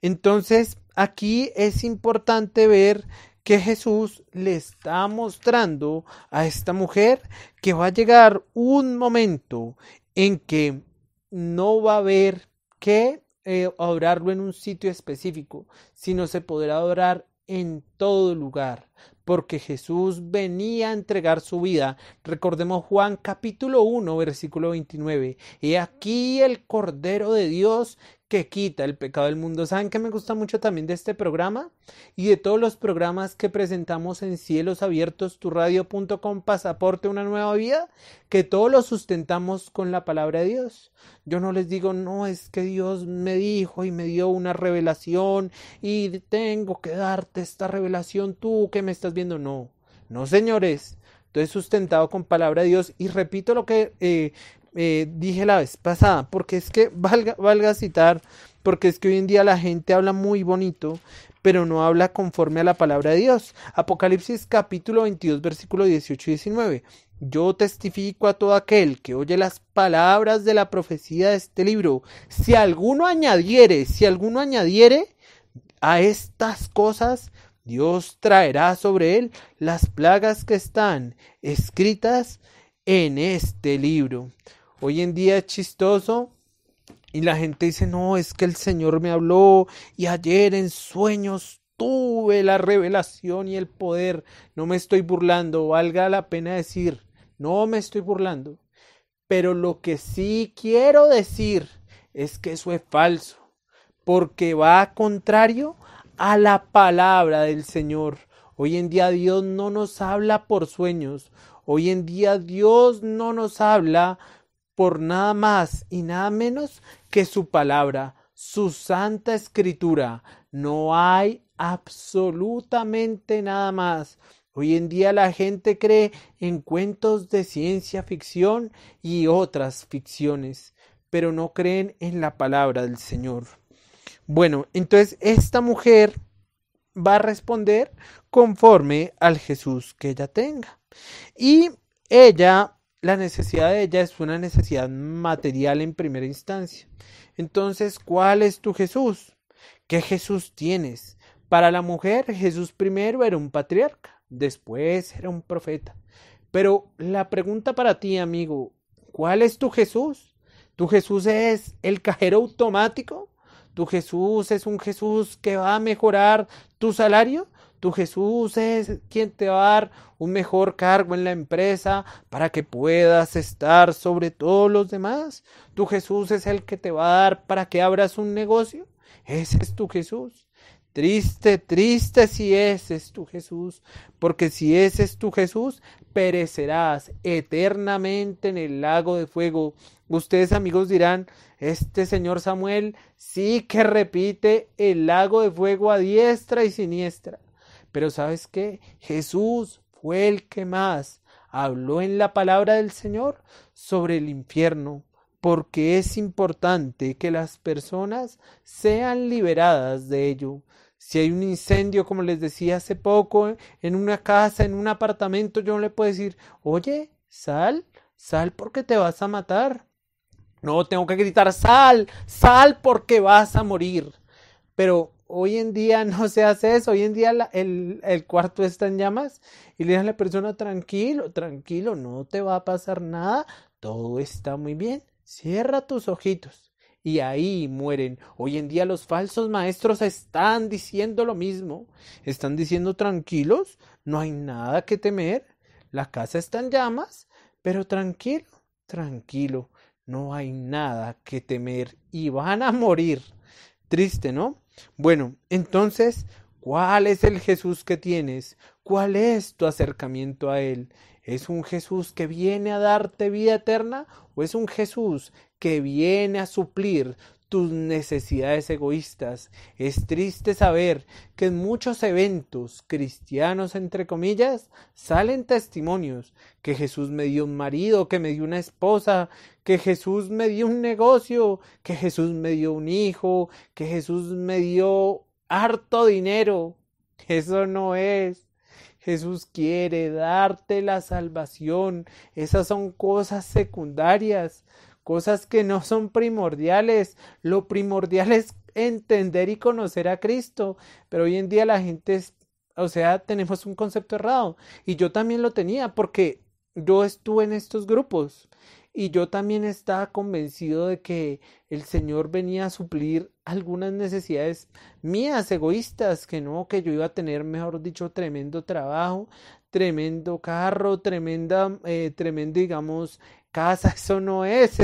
Entonces, aquí es importante ver que Jesús le está mostrando a esta mujer que va a llegar un momento en que no va a haber que adorarlo en un sitio específico, sino se podrá adorar en todo lugar, porque Jesús venía a entregar su vida. Recordemos Juan capítulo 1, versículo 29. He aquí el Cordero de Dios que quita el pecado del mundo. ¿Saben qué me gusta mucho también de este programa? Y de todos los programas que presentamos en Cielos Abiertos, turradio.com, Pasaporte a una nueva vida, que todos los sustentamos con la palabra de Dios. Yo no les digo, no, es que Dios me dijo y me dio una revelación y tengo que darte esta revelación tú que me estás viendo. No, señores. Entonces sustentado con palabra de Dios, y repito lo que dije la vez pasada, porque es que valga citar, porque es que hoy en día la gente habla muy bonito, pero no habla conforme a la palabra de Dios. Apocalipsis capítulo 22, versículo 18 y 19. Yo testifico a todo aquel que oye las palabras de la profecía de este libro. Si alguno añadiere a estas cosas, Dios traerá sobre él las plagas que están escritas en este libro. Hoy en día es chistoso y la gente dice, no, es que el Señor me habló y ayer en sueños tuve la revelación y el poder. No me estoy burlando, valga la pena decir, no me estoy burlando. Pero lo que sí quiero decir es que eso es falso, porque va contrario a la palabra del Señor. Hoy en día Dios no nos habla por sueños. Hoy en día Dios no nos habla por nada más y nada menos que su palabra, su santa escritura. No hay absolutamente nada más. Hoy en día la gente cree en cuentos de ciencia ficción y otras ficciones, pero no creen en la palabra del Señor. Bueno, entonces esta mujer va a responder conforme al Jesús que ella tenga. Y ella, la necesidad de ella es una necesidad material en primera instancia. Entonces, ¿cuál es tu Jesús? ¿Qué Jesús tienes? Para la mujer, Jesús primero era un patriarca, después era un profeta. Pero la pregunta para ti, amigo, ¿cuál es tu Jesús? ¿Tu Jesús es el cajero automático? ¿Tu Jesús es un Jesús que va a mejorar tu salario? ¿Tu Jesús es quien te va a dar un mejor cargo en la empresa para que puedas estar sobre todos los demás? ¿Tu Jesús es el que te va a dar para que abras un negocio? Ese es tu Jesús. Triste, triste si ese es tu Jesús, porque si ese es tu Jesús, perecerás eternamente en el lago de fuego. Ustedes, amigos, dirán, este señor Samuel sí que repite el lago de fuego a diestra y siniestra. Pero ¿sabes qué? Jesús fue el que más habló en la palabra del Señor sobre el infierno, porque es importante que las personas sean liberadas de ello. Si hay un incendio, como les decía hace poco, en una casa, en un apartamento, yo no le puedo decir, oye, sal porque te vas a matar. No, tengo que gritar, sal porque vas a morir. Pero hoy en día no se hace eso. Hoy en día el cuarto está en llamas y le dice a la persona, tranquilo, tranquilo, no te va a pasar nada, todo está muy bien. Cierra tus ojitos. Y ahí mueren. Hoy en día los falsos maestros están diciendo lo mismo. Están diciendo tranquilos, no hay nada que temer. La casa está en llamas, pero tranquilo, tranquilo, no hay nada que temer. Y van a morir. Triste, ¿no? Bueno, entonces, ¿cuál es el Jesús que tienes? ¿Cuál es tu acercamiento a Él? ¿Es un Jesús que viene a darte vida eterna o es un Jesús que viene a suplir tus necesidades egoístas? Es triste saber que en muchos eventos cristianos, entre comillas, salen testimonios que Jesús me dio un marido, que me dio una esposa, que Jesús me dio un negocio, que Jesús me dio un hijo, que Jesús me dio harto dinero. Eso no es. Jesús quiere darte la salvación. Esas son cosas secundarias, cosas que no son primordiales. Lo primordial es entender y conocer a Cristo. Pero hoy en día la gente tenemos un concepto errado. Y yo también lo tenía porque yo estuve en estos grupos. Y yo también estaba convencido de que el Señor venía a suplir algunas necesidades mías, egoístas, que yo iba a tener, mejor dicho, tremendo trabajo, tremendo carro, tremenda, digamos, casa. Eso no es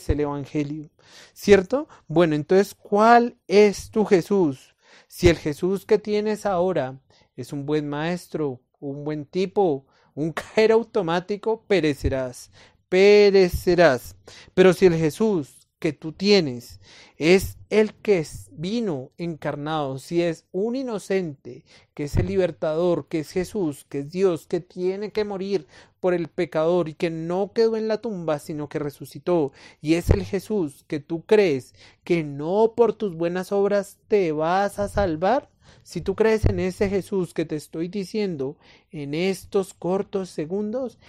el Evangelio, ¿cierto? Bueno, entonces, ¿cuál es tu Jesús? Si el Jesús que tienes ahora es un buen maestro, un buen tipo, un cajero automático, perecerás. Pero si el Jesús que tú tienes es el que vino encarnado, si es un inocente, que es el libertador, que es Jesús, que es Dios, que tiene que morir por el pecador y que no quedó en la tumba, sino que resucitó, y es el Jesús que tú crees que no por tus buenas obras te vas a salvar, si tú crees en ese Jesús que te estoy diciendo en estos cortos segundos,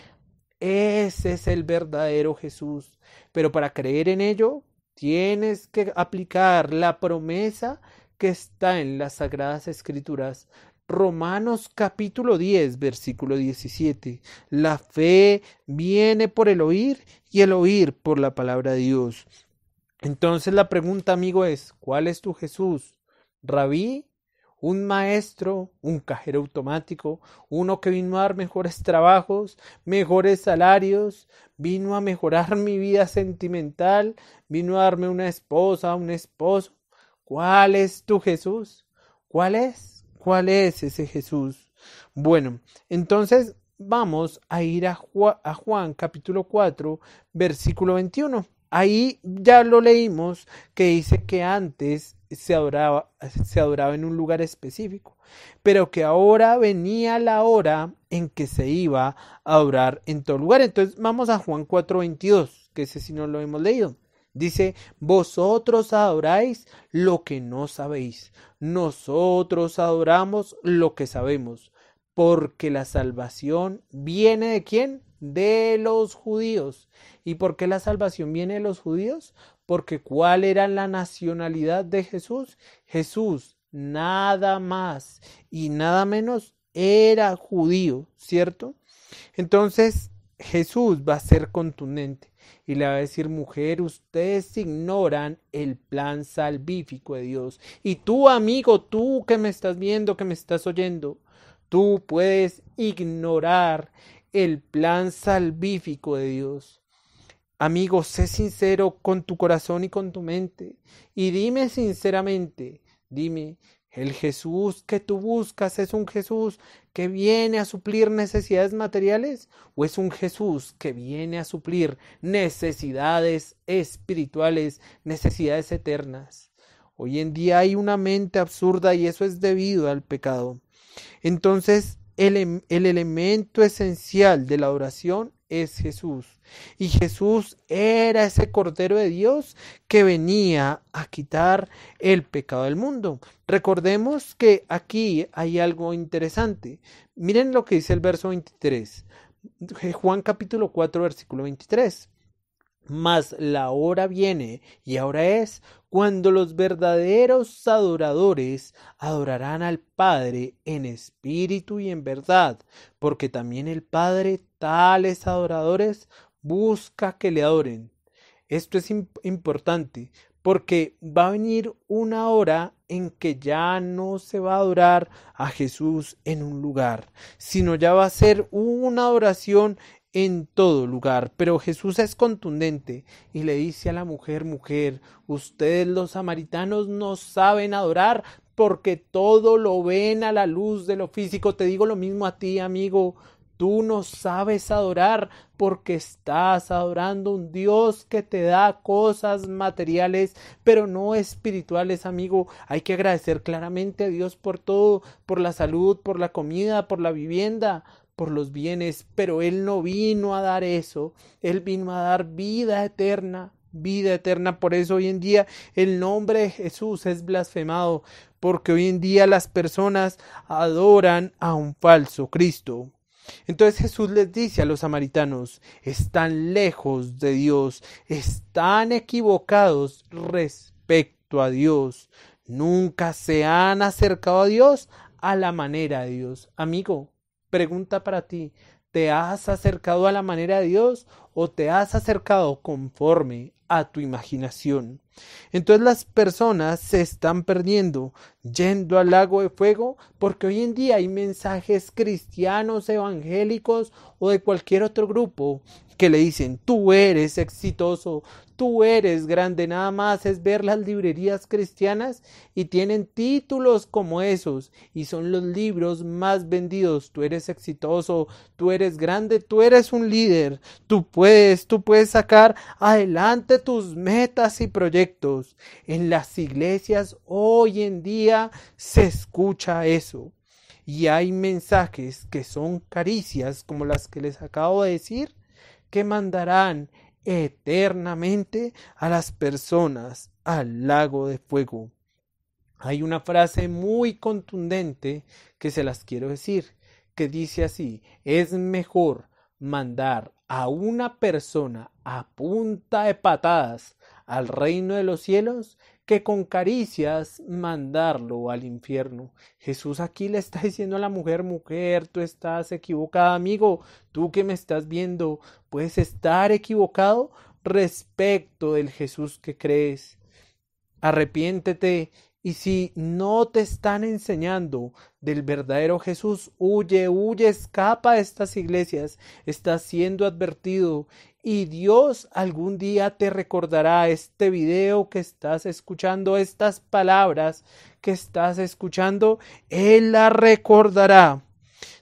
ese es el verdadero Jesús. Pero para creer en ello, tienes que aplicar la promesa que está en las Sagradas Escrituras. Romanos capítulo 10, versículo 17. La fe viene por el oír y el oír por la palabra de Dios. Entonces la pregunta, amigo, es, ¿cuál es tu Jesús? ¿Rabí? ¿Un maestro? ¿Un cajero automático? ¿Uno que vino a dar mejores trabajos, mejores salarios? ¿Vino a mejorar mi vida sentimental? ¿Vino a darme una esposa, un esposo? ¿Cuál es tu Jesús? ¿Cuál es? ¿Cuál es ese Jesús? Bueno, entonces vamos a ir a Juan capítulo 4, versículo 21. Ahí ya lo leímos, que dice que antes se adoraba en un lugar específico, pero que ahora venía la hora en que se iba a adorar en todo lugar. Entonces vamos a Juan 4:22, que ese sí no lo hemos leído. Dice, vosotros adoráis lo que no sabéis, nosotros adoramos lo que sabemos, porque la salvación viene ¿de quién? De los judíos. ¿Y por qué la salvación viene de los judíos? Porque ¿cuál era la nacionalidad de Jesús? Jesús, nada más y nada menos, era judío, ¿cierto? Entonces Jesús va a ser contundente y le va a decir, mujer, ustedes ignoran el plan salvífico de Dios. Y tú, amigo, tú que me estás viendo, que me estás oyendo, tú puedes ignorar el plan salvífico de Dios. Amigo, sé sincero con tu corazón y con tu mente y dime sinceramente, dime, ¿el Jesús que tú buscas es un Jesús que viene a suplir necesidades materiales o es un Jesús que viene a suplir necesidades espirituales, necesidades eternas? Hoy en día hay una mente absurda y eso es debido al pecado. Entonces, el elemento esencial de la adoración es Jesús. Y Jesús era ese Cordero de Dios que venía a quitar el pecado del mundo. Recordemos que aquí hay algo interesante. Miren lo que dice el verso 23. Juan capítulo 4, versículo 23. Mas la hora viene, y ahora es, cuando los verdaderos adoradores adorarán al Padre en espíritu y en verdad, porque también el Padre tales adoradores busca que le adoren. Esto es importante, porque va a venir una hora en que ya no se va a adorar a Jesús en un lugar, sino ya va a ser una adoración en todo lugar. Pero Jesús es contundente y le dice a la mujer, mujer, ustedes los samaritanos no saben adorar porque todo lo ven a la luz de lo físico. Te digo lo mismo a ti, amigo. Tú no sabes adorar porque estás adorando un Dios que te da cosas materiales, pero no espirituales, amigo. Hay que agradecer claramente a Dios por todo, por la salud, por la comida, por la vivienda, por los bienes, pero Él no vino a dar eso. Él vino a dar vida eterna. Vida eterna. Por eso hoy en día el nombre de Jesús es blasfemado, porque hoy en día las personas adoran a un falso Cristo. Entonces Jesús les dice a los samaritanos, están lejos de Dios, están equivocados respecto a Dios, nunca se han acercado a Dios a la manera de Dios. Amigo, pregunta para ti, ¿te has acercado a la manera de Dios o te has acercado conforme a tu imaginación? Entonces las personas se están perdiendo yendo al lago de fuego porque hoy en día hay mensajes cristianos, evangélicos o de cualquier otro grupo que le dicen, tú eres exitoso, tú eres grande. Nada más es ver las librerías cristianas y tienen títulos como esos y son los libros más vendidos. Tú eres exitoso, tú eres grande, tú eres un líder, tú puedes sacar adelante tus metas y proyectos. En las iglesias hoy en día se escucha eso y hay mensajes que son caricias como las que les acabo de decir, que mandarán eternamente a las personas al lago de fuego. Hay una frase muy contundente que se las quiero decir, que dice así, es mejor mandar a una persona a punta de patadas al reino de los cielos que con caricias mandarlo al infierno. Jesús aquí le está diciendo a la mujer, mujer, tú estás equivocada, amigo, tú que me estás viendo, puedes estar equivocado respecto del Jesús que crees. Arrepiéntete. Y si no te están enseñando del verdadero Jesús, huye, huye, escapa de estas iglesias. Estás siendo advertido y Dios algún día te recordará este video que estás escuchando, estas palabras que estás escuchando, Él las recordará.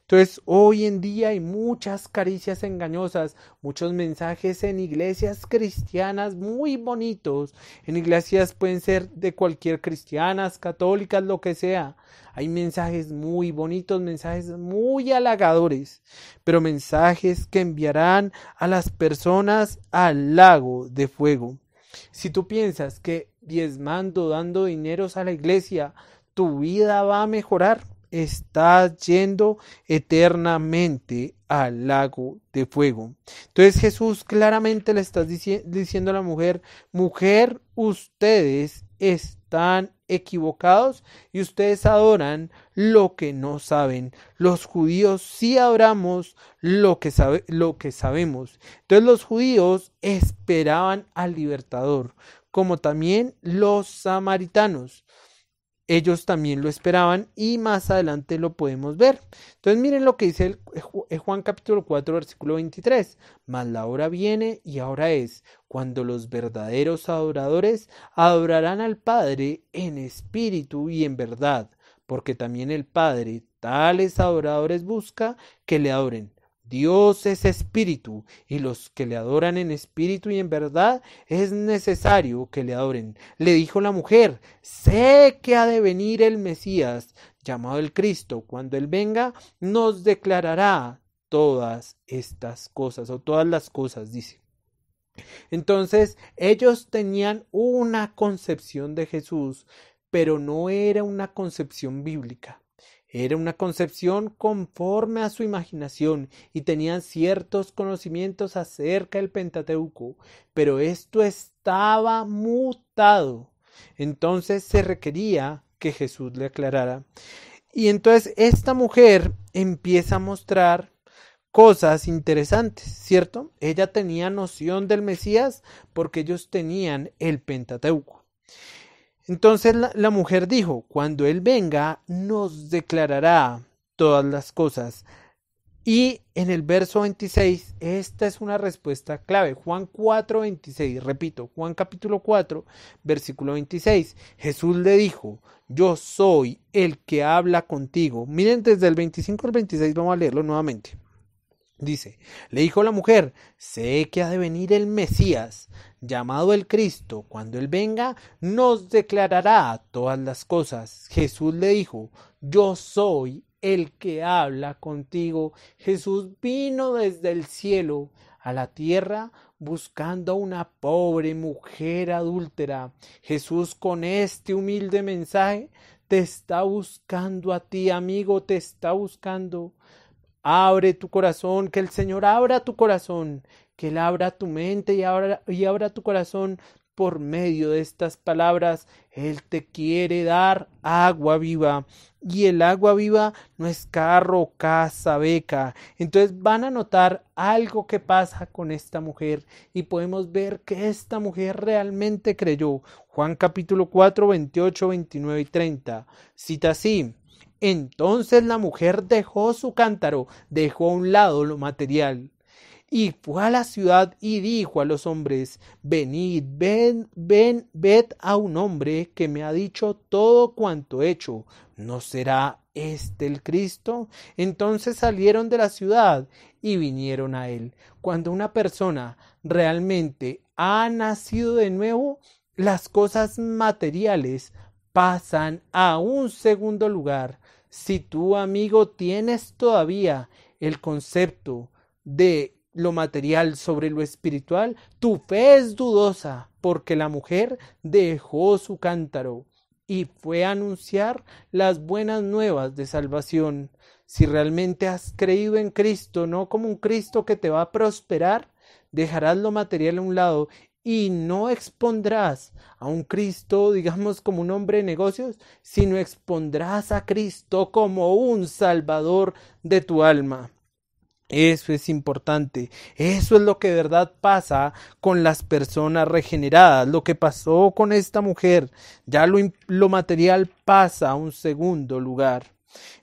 Entonces, hoy en día hay muchas caricias engañosas, muchos mensajes en iglesias cristianas muy bonitos. En iglesias pueden ser de cualquier cristianas, católicas, lo que sea. Hay mensajes muy bonitos, mensajes muy halagadores, pero mensajes que enviarán a las personas al lago de fuego. Si tú piensas que diezmando, dando dineros a la iglesia, tu vida va a mejorar, estás yendo eternamente al lago de fuego. Entonces Jesús claramente le está diciendo a la mujer, mujer, ustedes están equivocados y ustedes adoran lo que no saben. Los judíos sí adoramos lo que sabemos. Entonces los judíos esperaban al libertador, como también los samaritanos. Ellos también lo esperaban y más adelante lo podemos ver. Entonces miren lo que dice Juan capítulo 4 versículo 23. Mas la hora viene y ahora es cuando los verdaderos adoradores adorarán al Padre en espíritu y en verdad, porque también el Padre tales adoradores busca que le adoren. Dios es espíritu, y los que le adoran en espíritu y en verdad es necesario que le adoren. Le dijo la mujer, sé que ha de venir el Mesías, llamado el Cristo. Cuando Él venga, nos declarará todas estas cosas, o todas las cosas, dice. Entonces, ellos tenían una concepción de Jesús, pero no era una concepción bíblica. Era una concepción conforme a su imaginación y tenían ciertos conocimientos acerca del Pentateuco, pero esto estaba mutado. Entonces se requería que Jesús le aclarara. Y entonces esta mujer empieza a mostrar cosas interesantes, ¿cierto? Ella tenía noción del Mesías porque ellos tenían el Pentateuco. Entonces la mujer dijo, cuando Él venga, nos declarará todas las cosas. Y en el verso 26, esta es una respuesta clave. Juan 4, 26, repito, Juan capítulo 4, versículo 26. Jesús le dijo, yo soy el que habla contigo. Miren, desde el 25 al 26 vamos a leerlo nuevamente. Dice, le dijo la mujer, sé que ha de venir el Mesías, llamado el Cristo. Cuando Él venga, nos declarará todas las cosas. Jesús le dijo, yo soy el que habla contigo. Jesús vino desde el cielo a la tierra buscando a una pobre mujer adúltera. Jesús con este humilde mensaje te está buscando a ti, amigo, te está buscando. Abre tu corazón, que el Señor abra tu corazón, que Él abra tu mente y abra tu corazón por medio de estas palabras. Él te quiere dar agua viva, y el agua viva no es carro, casa, beca. Entonces van a notar algo que pasa con esta mujer y podemos ver que esta mujer realmente creyó. Juan capítulo 4, 28, 29 y 30 cita así. Entonces la mujer dejó su cántaro, dejó a un lado lo material y fue a la ciudad y dijo a los hombres, venid, ved a un hombre que me ha dicho todo cuanto he hecho. ¿No será este el Cristo? Entonces salieron de la ciudad y vinieron a él. Cuando una persona realmente ha nacido de nuevo, las cosas materiales pasan a un segundo lugar. Si tú, amigo, tienes todavía el concepto de lo material sobre lo espiritual, tu fe es dudosa, porque la mujer dejó su cántaro y fue a anunciar las buenas nuevas de salvación. Si realmente has creído en Cristo, no como un Cristo que te va a prosperar, dejarás lo material a un lado y no expondrás a un Cristo, digamos, como un hombre de negocios, sino expondrás a Cristo como un Salvador de tu alma. Eso es importante. Eso es lo que de verdad pasa con las personas regeneradas. Lo que pasó con esta mujer. Ya lo material pasa a un segundo lugar.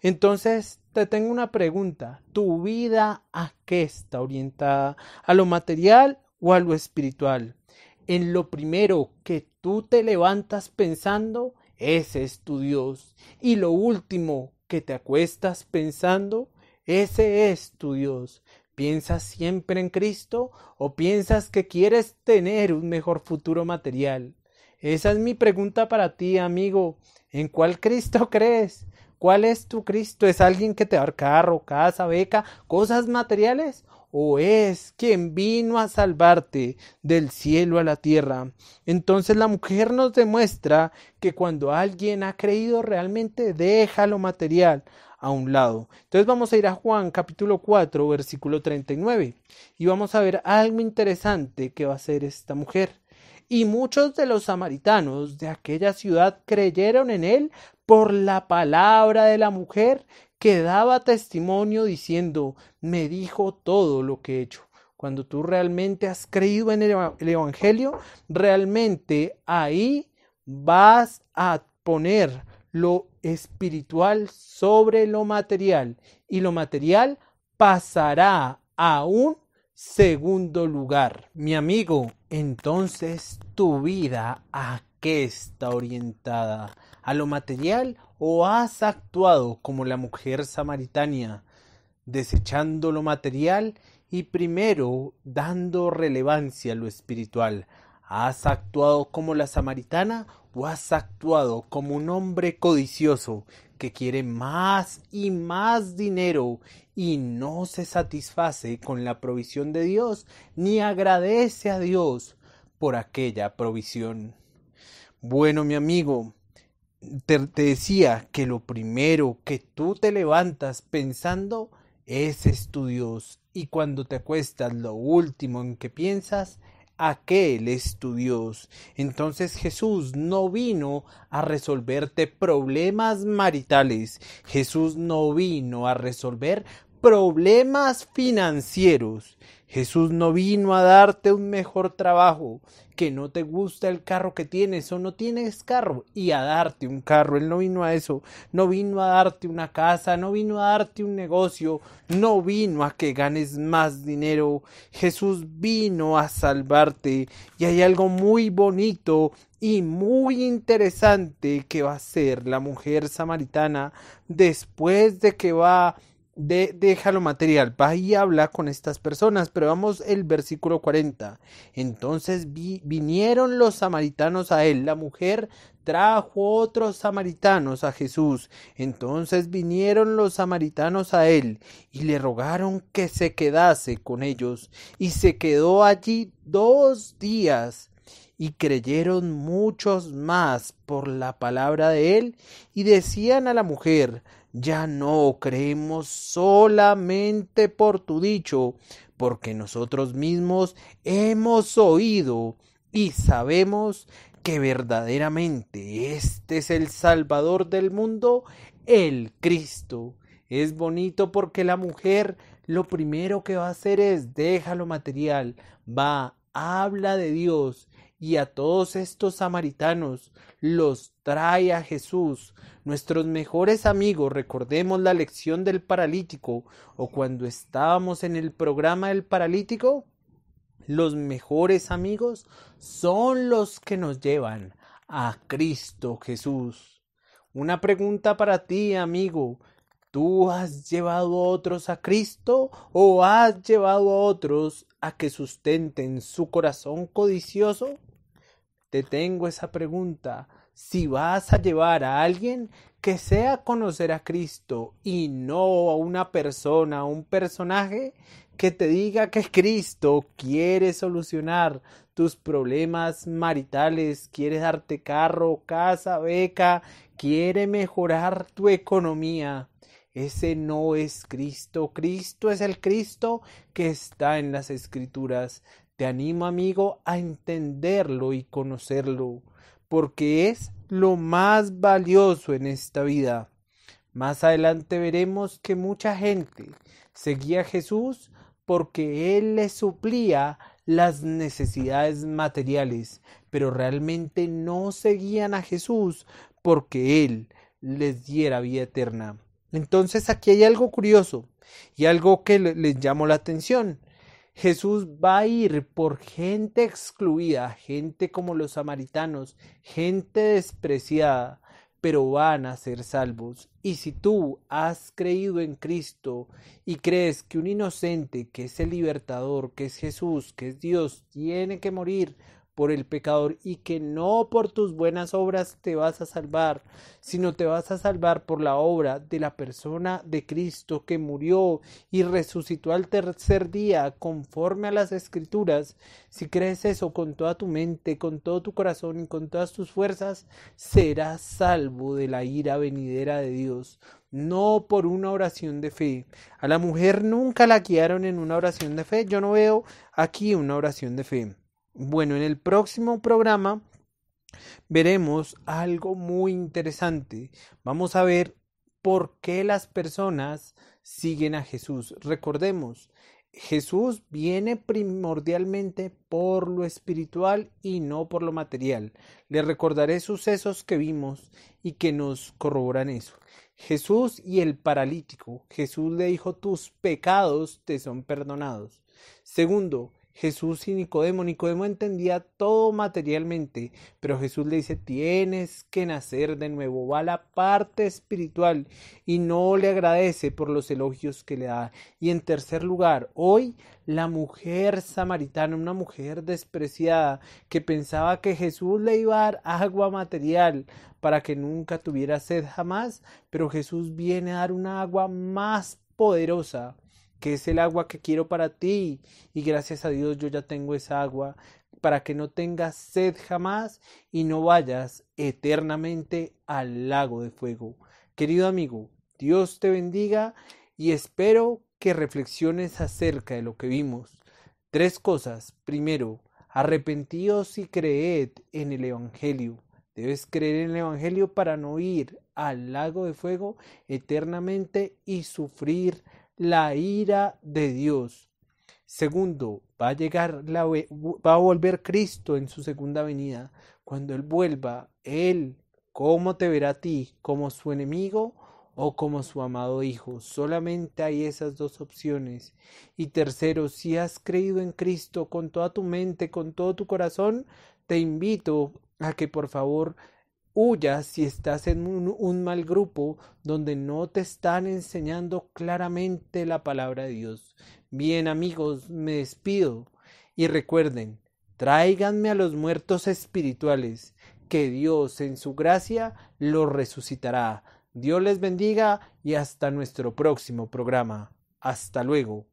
Entonces, te tengo una pregunta. ¿Tu vida a qué está orientada? ¿A lo material o a lo espiritual? En lo primero que tú te levantas pensando, ese es tu Dios. Y lo último que te acuestas pensando, ese es tu Dios. ¿Piensas siempre en Cristo o piensas que quieres tener un mejor futuro material? Esa es mi pregunta para ti, amigo. ¿En cuál Cristo crees? ¿Cuál es tu Cristo? ¿Es alguien que te da carro, casa, beca, cosas materiales? ¿O es quien vino a salvarte del cielo a la tierra? Entonces la mujer nos demuestra que cuando alguien ha creído realmente deja lo material a un lado. Entonces vamos a ir a Juan capítulo 4 versículo 39 y vamos a ver algo interesante que va a hacer esta mujer. Y muchos de los samaritanos de aquella ciudad creyeron en él por la palabra de la mujer que daba testimonio diciendo, me dijo todo lo que he hecho. Cuando tú realmente has creído en el Evangelio, realmente ahí vas a poner lo espiritual sobre lo material y lo material pasará a un segundo lugar. Mi amigo, entonces tu vida ¿a qué está orientada? ¿A lo material o has actuado como la mujer samaritana, desechando lo material y primero dando relevancia a lo espiritual? ¿Has actuado como la samaritana o has actuado como un hombre codicioso que quiere más y más dinero y no se satisface con la provisión de Dios ni agradece a Dios por aquella provisión? Bueno, mi amigo, te decía que lo primero que tú te levantas pensando, ese es tu Dios. Y cuando te acuestas, lo último en que piensas, aquel es tu Dios. Entonces Jesús no vino a resolverte problemas maritales. Jesús no vino a resolver problemas financieros. Jesús no vino a darte un mejor trabajo, que no te gusta el carro que tienes o no tienes carro y a darte un carro. Él no vino a eso, no vino a darte una casa, no vino a darte un negocio, no vino a que ganes más dinero. Jesús vino a salvarte y hay algo muy bonito y muy interesante que va a hacer la mujer samaritana después de que deja lo material, va y habla con estas personas, pero vamos el versículo 40. Entonces vinieron los samaritanos a él, la mujer trajo otros samaritanos a Jesús. Entonces vinieron los samaritanos a él y le rogaron que se quedase con ellos, y se quedó allí 2 días. Y creyeron muchos más por la palabra de él, y decían a la mujer, ya no creemos solamente por tu dicho, porque nosotros mismos hemos oído y sabemos que verdaderamente este es el Salvador del mundo, el Cristo. Es bonito porque la mujer lo primero que va a hacer es deja lo material, habla de Dios, y a todos estos samaritanos los trae a Jesús. Nuestros mejores amigos, recordemos la lección del paralítico o cuando estábamos en el programa del paralítico, los mejores amigos son los que nos llevan a Cristo Jesús. Una pregunta para ti, amigo. ¿Tú has llevado a otros a Cristo o has llevado a otros a que sustenten su corazón codicioso? Te tengo esa pregunta. Si vas a llevar a alguien, que sea a conocer a Cristo y no a una persona, un personaje que te diga que Cristo quiere solucionar tus problemas maritales, quiere darte carro, casa, beca, quiere mejorar tu economía. Ese no es Cristo. Cristo es el Cristo que está en las Escrituras. Te animo, amigo, a entenderlo y conocerlo, porque es lo más valioso en esta vida. Más adelante veremos que mucha gente seguía a Jesús porque Él les suplía las necesidades materiales, pero realmente no seguían a Jesús porque Él les diera vida eterna. Entonces aquí hay algo curioso y algo que les llamó la atención. Jesús va a ir por gente excluida, gente como los samaritanos, gente despreciada, pero van a ser salvos. Y si tú has creído en Cristo y crees que un inocente, que es el libertador, que es Jesús, que es Dios, tiene que morir por el pecador y que no por tus buenas obras te vas a salvar, sino te vas a salvar por la obra de la persona de Cristo que murió y resucitó al tercer día conforme a las Escrituras, si crees eso con toda tu mente, con todo tu corazón y con todas tus fuerzas, serás salvo de la ira venidera de Dios. No por una oración de fe. A la mujer nunca la guiaron en una oración de fe. Yo no veo aquí una oración de fe. Bueno, en el próximo programa veremos algo muy interesante. Vamos a ver por qué las personas siguen a Jesús. Recordemos, Jesús viene primordialmente por lo espiritual y no por lo material. Les recordaré sucesos que vimos y que nos corroboran eso. Jesús y el paralítico. Jesús le dijo: tus pecados te son perdonados. Segundo, Jesús y Nicodemo. Nicodemo entendía todo materialmente, pero Jesús le dice: tienes que nacer de nuevo. Va a la parte espiritual y no le agradece por los elogios que le da. Y en tercer lugar, hoy la mujer samaritana, una mujer despreciada que pensaba que Jesús le iba a dar agua material para que nunca tuviera sed jamás, pero Jesús viene a dar una agua más poderosa, que es el agua que quiero para ti, y gracias a Dios yo ya tengo esa agua, para que no tengas sed jamás y no vayas eternamente al lago de fuego. Querido amigo, Dios te bendiga y espero que reflexiones acerca de lo que vimos. 3 cosas. Primero, arrepentíos y creed en el Evangelio. Debes creer en el Evangelio para no ir al lago de fuego eternamente y sufrir la ira de Dios. Segundo, va a volver Cristo en su segunda venida. Cuando Él vuelva, Él, ¿cómo te verá a ti? ¿Como su enemigo o como su amado hijo? Solamente hay esas 2 opciones. Y tercero, si has creído en Cristo con toda tu mente, con todo tu corazón, te invito a que por favor huyas si estás en un mal grupo donde no te están enseñando claramente la palabra de Dios. Bien, amigos, me despido y recuerden, tráiganme a los muertos espirituales, que Dios en su gracia los resucitará. Dios les bendiga y hasta nuestro próximo programa. Hasta luego.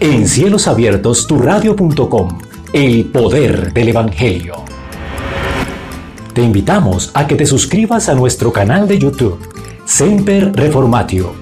En Cielos Abiertos, turradio.com, el poder del Evangelio. Te invitamos a que te suscribas a nuestro canal de YouTube, Semper Reformatio,